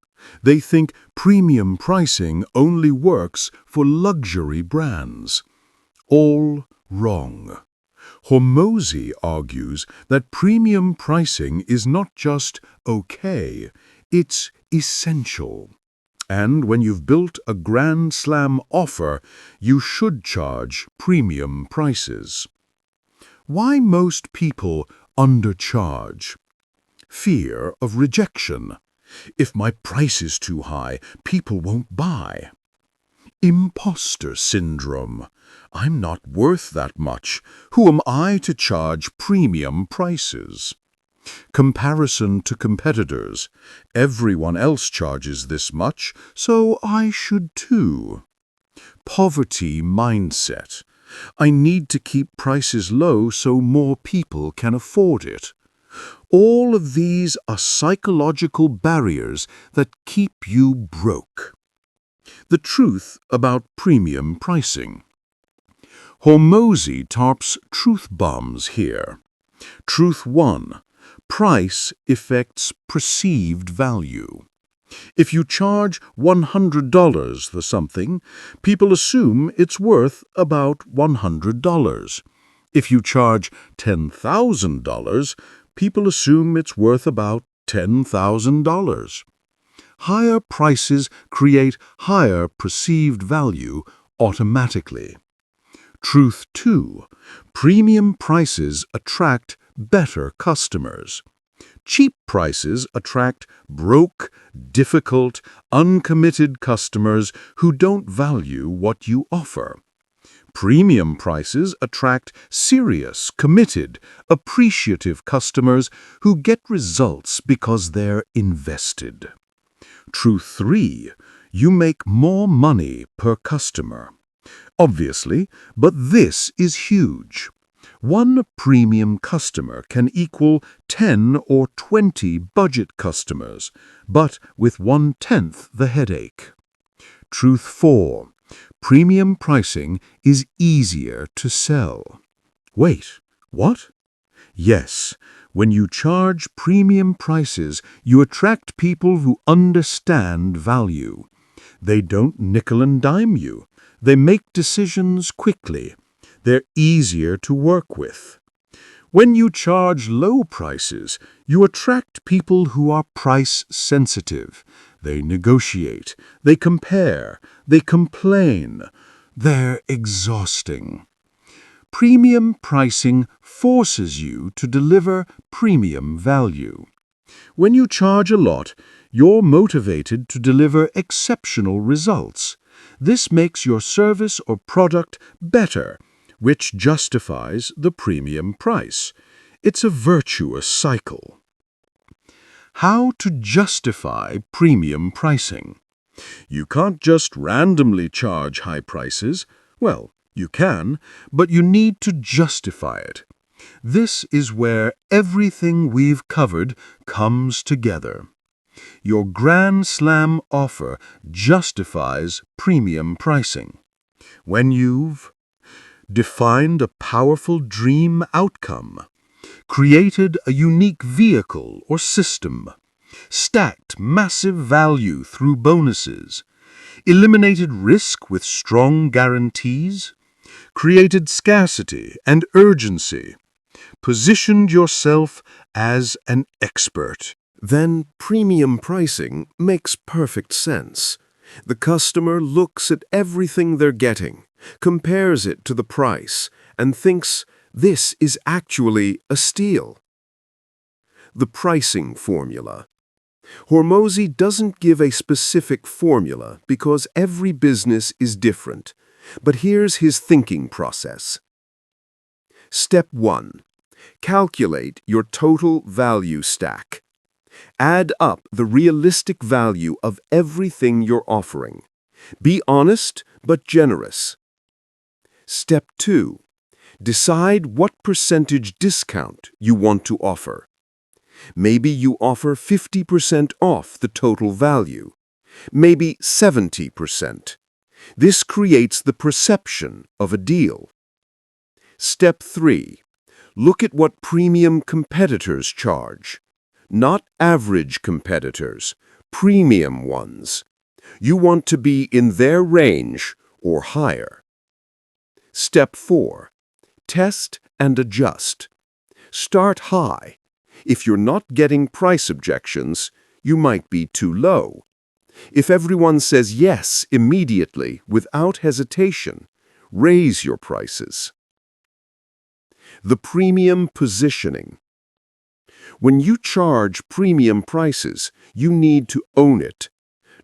They think premium pricing only works for luxury brands. All wrong. Hormozi argues that premium pricing is not just okay, it's essential. And when you've built a grand slam offer, you should charge premium prices. Why most people undercharge? Fear of rejection. If my price is too high, people won't buy. Imposter syndrome. I'm not worth that much. Who am I to charge premium prices? Comparison to competitors. Everyone else charges this much, so I should too. Poverty mindset. I need to keep prices low so more people can afford it. All of these are psychological barriers that keep you broke. The truth about premium pricing. Hormozi tarps truth bombs here. Truth 1. Price affects perceived value. If you charge $100 for something, people assume it's worth about $100. If you charge $10,000, people assume it's worth about $10,000. Higher prices create higher perceived value automatically. Truth 2. Premium prices attract better customers. Cheap prices attract broke, difficult, uncommitted customers who don't value what you offer. Premium prices attract serious, committed, appreciative customers who get results because they're invested. Truth 3. You make more money per customer. Obviously, but this is huge. One premium customer can equal 10 or 20 budget customers, but with 1/10 the headache. Truth 4. Premium pricing is easier to sell. Wait, what? Yes, when you charge premium prices, you attract people who understand value. They don't nickel and dime you. They make decisions quickly. They're easier to work with. When you charge low prices, you attract people who are price sensitive. They negotiate, they compare, they complain. They're exhausting. Premium pricing forces you to deliver premium value. When you charge a lot, you're motivated to deliver exceptional results. This makes your service or product better, which justifies the premium price. It's a virtuous cycle. How to justify premium pricing? You can't just randomly charge high prices. Well, you can, but you need to justify it. This is where everything we've covered comes together. Your Grand Slam offer justifies premium pricing. When you've defined a powerful dream outcome, created a unique vehicle or system, stacked massive value through bonuses, eliminated risk with strong guarantees, created scarcity and urgency, positioned yourself as an expert. Then premium pricing makes perfect sense. The customer looks at everything they're getting, compares it to the price, and thinks this is actually a steal. The pricing formula. Hormozi doesn't give a specific formula because every business is different, but here's his thinking process. Step 1. Calculate your total value stack. Add up the realistic value of everything you're offering. Be honest but generous. Step 2. Decide what percentage discount you want to offer. Maybe you offer 50% off the total value. Maybe 70%. This creates the perception of a deal. Step 3. Look at what premium competitors charge. Not average competitors, premium ones. You want to be in their range or higher. Step 4. Test and adjust. Start high. If you're not getting price objections, you might be too low. If everyone says yes immediately without hesitation, raise your prices. The premium positioning. When you charge premium prices, you need to own it.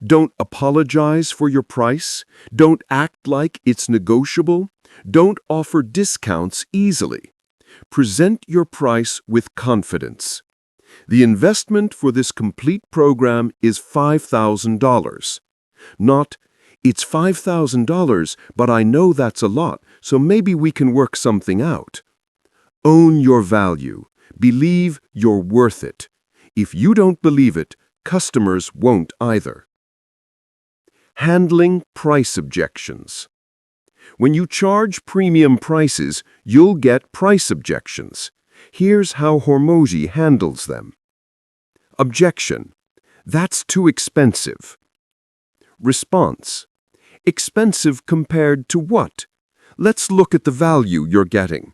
Don't apologize for your price. Don't act like it's negotiable. Don't offer discounts easily. Present your price with confidence. The investment for this complete program is $5,000. Not, it's $5,000, but I know that's a lot, so maybe we can work something out. Own your value. Believe you're worth it. If you don't believe it, customers won't either. Handling price objections. When you charge premium prices, you'll get price objections. Here's how Hormozi handles them. Objection. That's too expensive. Response. Expensive compared to what? Let's look at the value you're getting.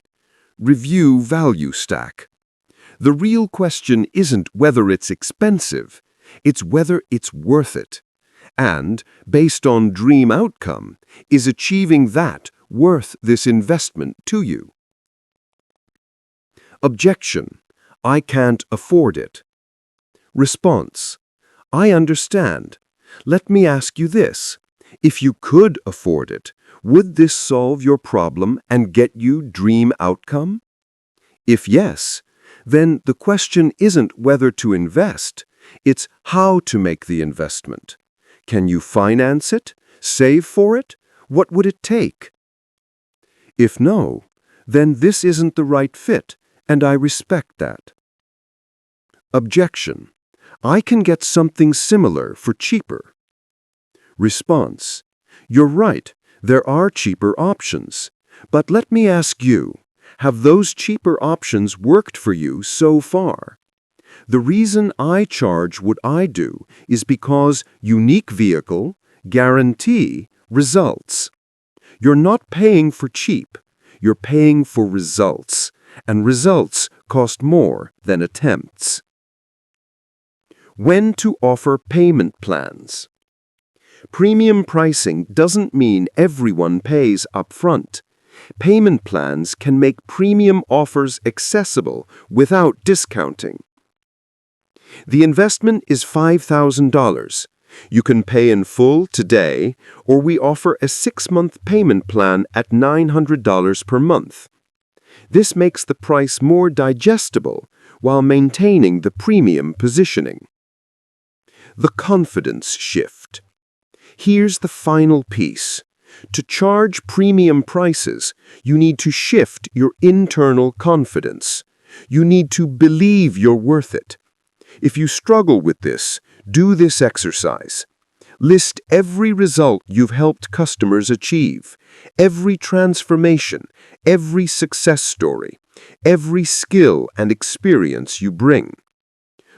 Review value stack. The real question isn't whether it's expensive, it's whether it's worth it. And, based on dream outcome, is achieving that worth this investment to you? Objection. I can't afford it. Response. I understand. Let me ask you this. If you could afford it, would this solve your problem and get you dream outcome? If yes, then the question isn't whether to invest, it's how to make the investment. Can you finance it? Save for it? What would it take? If no, then this isn't the right fit, and I respect that. Objection. I can get something similar for cheaper. Response. You're right, there are cheaper options. But let me ask you, have those cheaper options worked for you so far? The reason I charge what I do is because unique vehicle, guarantee results. You're not paying for cheap, you're paying for results, and results cost more than attempts. When to offer payment plans. Premium pricing doesn't mean everyone pays upfront. Payment plans can make premium offers accessible without discounting. The investment is $5,000. You can pay in full today, or we offer a 6-month payment plan at $900 per month. This makes the price more digestible while maintaining the premium positioning. The confidence shift. Here's the final piece. To charge premium prices, you need to shift your internal confidence. You need to believe you're worth it. If you struggle with this, do this exercise. List every result you've helped customers achieve, every transformation, every success story, every skill and experience you bring.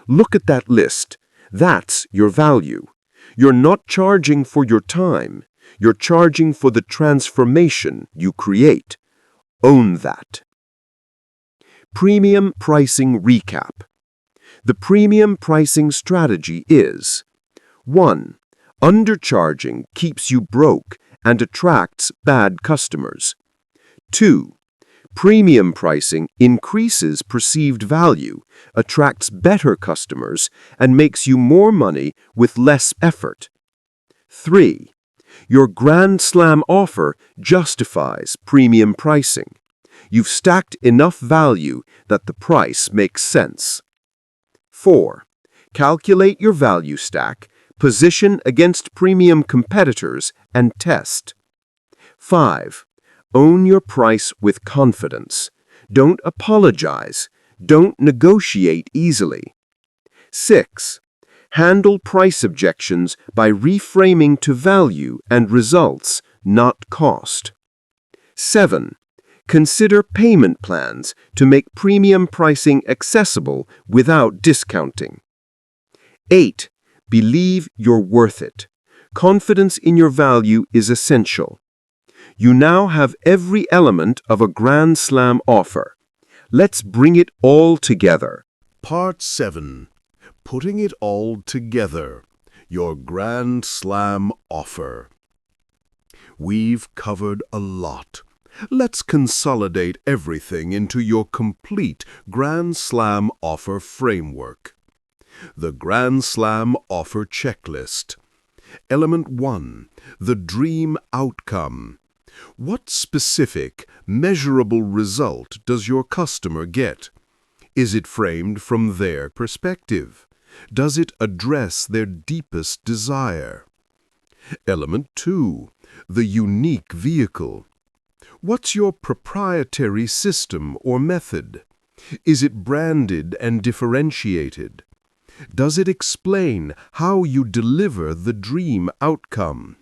Look at that list. That's your value. You're not charging for your time. You're charging for the transformation you create. Own that. Premium pricing recap. The premium pricing strategy is: 1. Undercharging keeps you broke and attracts bad customers. 2. Premium pricing increases perceived value, attracts better customers, and makes you more money with less effort. 3. Your Grand Slam offer justifies premium pricing. You've stacked enough value that the price makes sense. 4. Calculate your value stack, position against premium competitors, and test. 5. Own your price with confidence. Don't apologize. Don't negotiate easily. 6. Handle price objections by reframing to value and results, not cost. 7. Consider payment plans to make premium pricing accessible without discounting. 8. Believe you're worth it. Confidence in your value is essential. You now have every element of a Grand Slam offer. Let's bring it all together. Part 7. Putting it all together. Your Grand Slam offer. We've covered a lot. Let's consolidate everything into your complete Grand Slam offer framework. The Grand Slam offer checklist. Element 1. The dream outcome. What specific, measurable result does your customer get? Is it framed from their perspective? Does it address their deepest desire? Element 2. The unique vehicle. What's your proprietary system or method? Is it branded and differentiated? Does it explain how you deliver the dream outcome?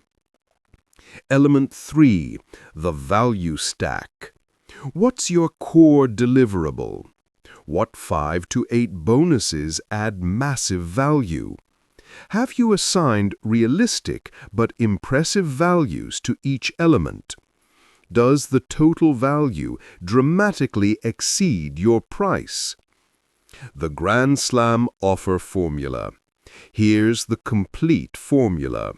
Element 3. The value stack. What's your core deliverable? What 5 to 8 bonuses add massive value? Have you assigned realistic but impressive values to each element? Does the total value dramatically exceed your price? The Grand Slam offer formula. Here's the complete formula.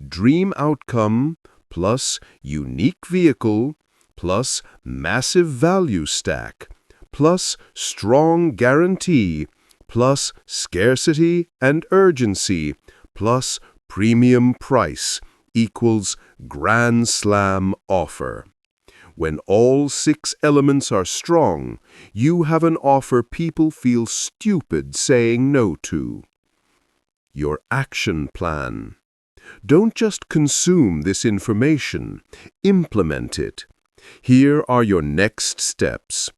Dream outcome plus unique vehicle plus massive value stack plus strong guarantee plus scarcity and urgency plus premium price equals Grand Slam offer. When all 6 elements are strong, you have an offer people feel stupid saying no to. Your action plan. Don't just consume this information, implement it. Here are your next steps.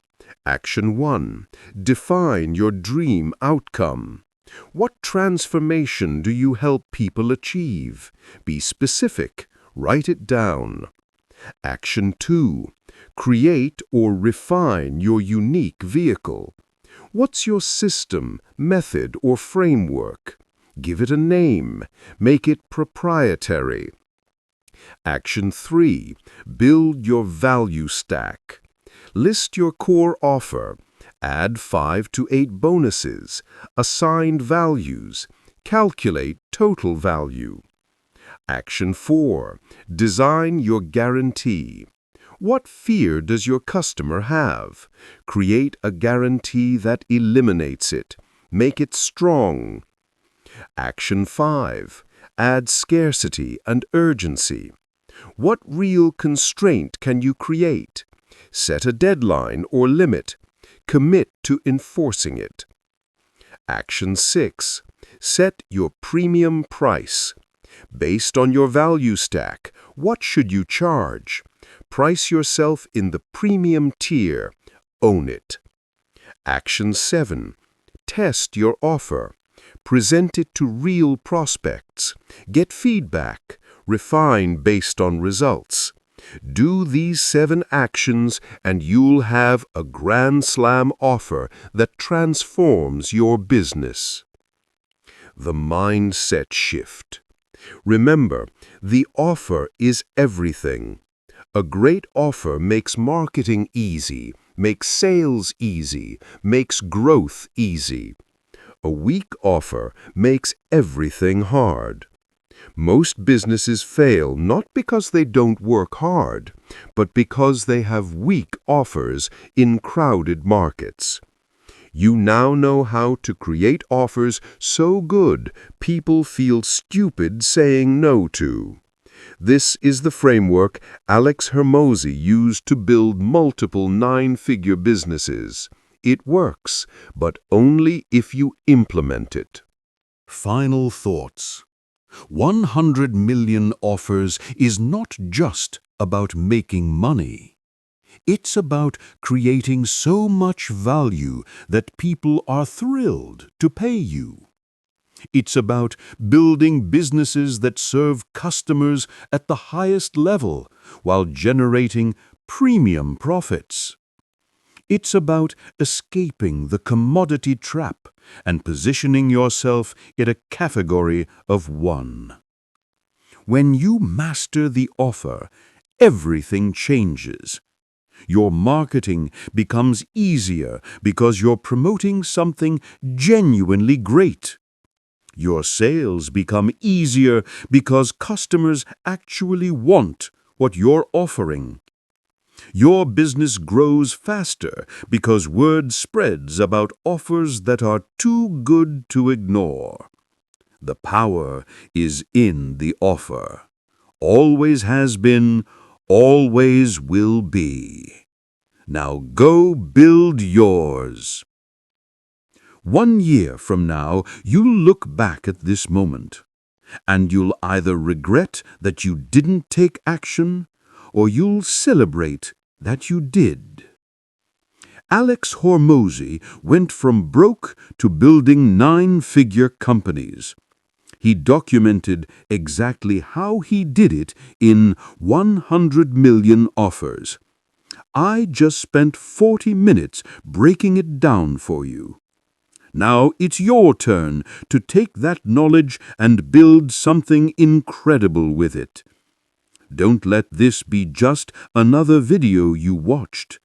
Action 1. Define your dream outcome. What transformation do you help people achieve? Be specific. Write it down. Action 2. Create or refine your unique vehicle. What's your system, method, or framework? Give it a name. Make it proprietary. Action 3. Build your value stack. List your core offer. Add 5 to 8 bonuses. Assign values. Calculate total value. Action 4. Design your guarantee. What fear does your customer have? Create a guarantee that eliminates it. Make it strong. Action 5. Add scarcity and urgency. What real constraint can you create? Set a deadline or limit. Commit to enforcing it. Action 6. Set your premium price. Based on your value stack, what should you charge? Price yourself in the premium tier. Own it. Action 7. Test your offer. Present it to real prospects. Get feedback. Refine based on results. Do these 7 actions and you'll have a grand slam offer that transforms your business. The mindset shift. Remember, the offer is everything. A great offer makes marketing easy, makes sales easy, makes growth easy. A weak offer makes everything hard. Most businesses fail not because they don't work hard, but because they have weak offers in crowded markets. You now know how to create offers so good people feel stupid saying no to. This is the framework Alex Hormozi used to build multiple 9-figure businesses. It works, but only if you implement it. Final thoughts. 100 million offers is not just about making money. It's about creating so much value that people are thrilled to pay you. It's about building businesses that serve customers at the highest level while generating premium profits. It's about escaping the commodity trap and positioning yourself in a category of one. When you master the offer, everything changes. Your marketing becomes easier because you're promoting something genuinely great. Your sales become easier because customers actually want what you're offering. Your business grows faster because word spreads about offers that are too good to ignore. The power is in the offer. Always has been, always will be. Now go build yours. 1 year from now, you'll look back at this moment, and you'll either regret that you didn't take action, or you'll celebrate that you did. Alex Hormozi went from broke to building 9-figure companies. He documented exactly how he did it in 100 million offers. I just spent 40 minutes breaking it down for you. Now it's your turn to take that knowledge and build something incredible with it. Don't let this be just another video you watched.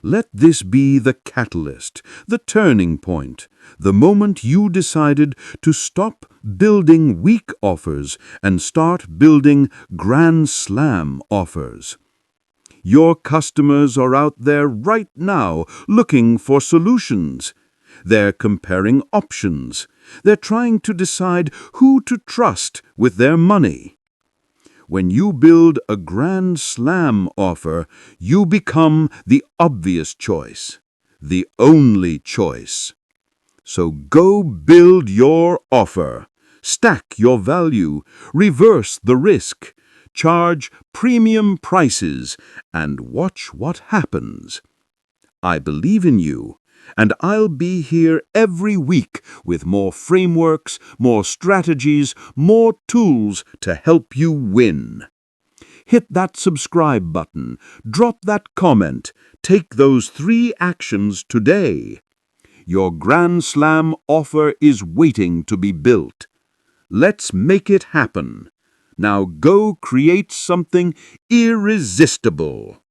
Let this be the catalyst, the turning point, the moment you decided to stop building weak offers and start building grand slam offers. Your customers are out there right now looking for solutions. They're comparing options. They're trying to decide who to trust with their money. When you build a grand slam offer, you become the obvious choice, the only choice. So go build your offer, stack your value, reverse the risk, charge premium prices, and watch what happens. I believe in you, and I'll be here every week with more frameworks, more strategies, more tools to help you win. Hit that subscribe button, drop that comment, take those 3 actions today. Your Grand Slam offer is waiting to be built. Let's make it happen. Now go create something irresistible.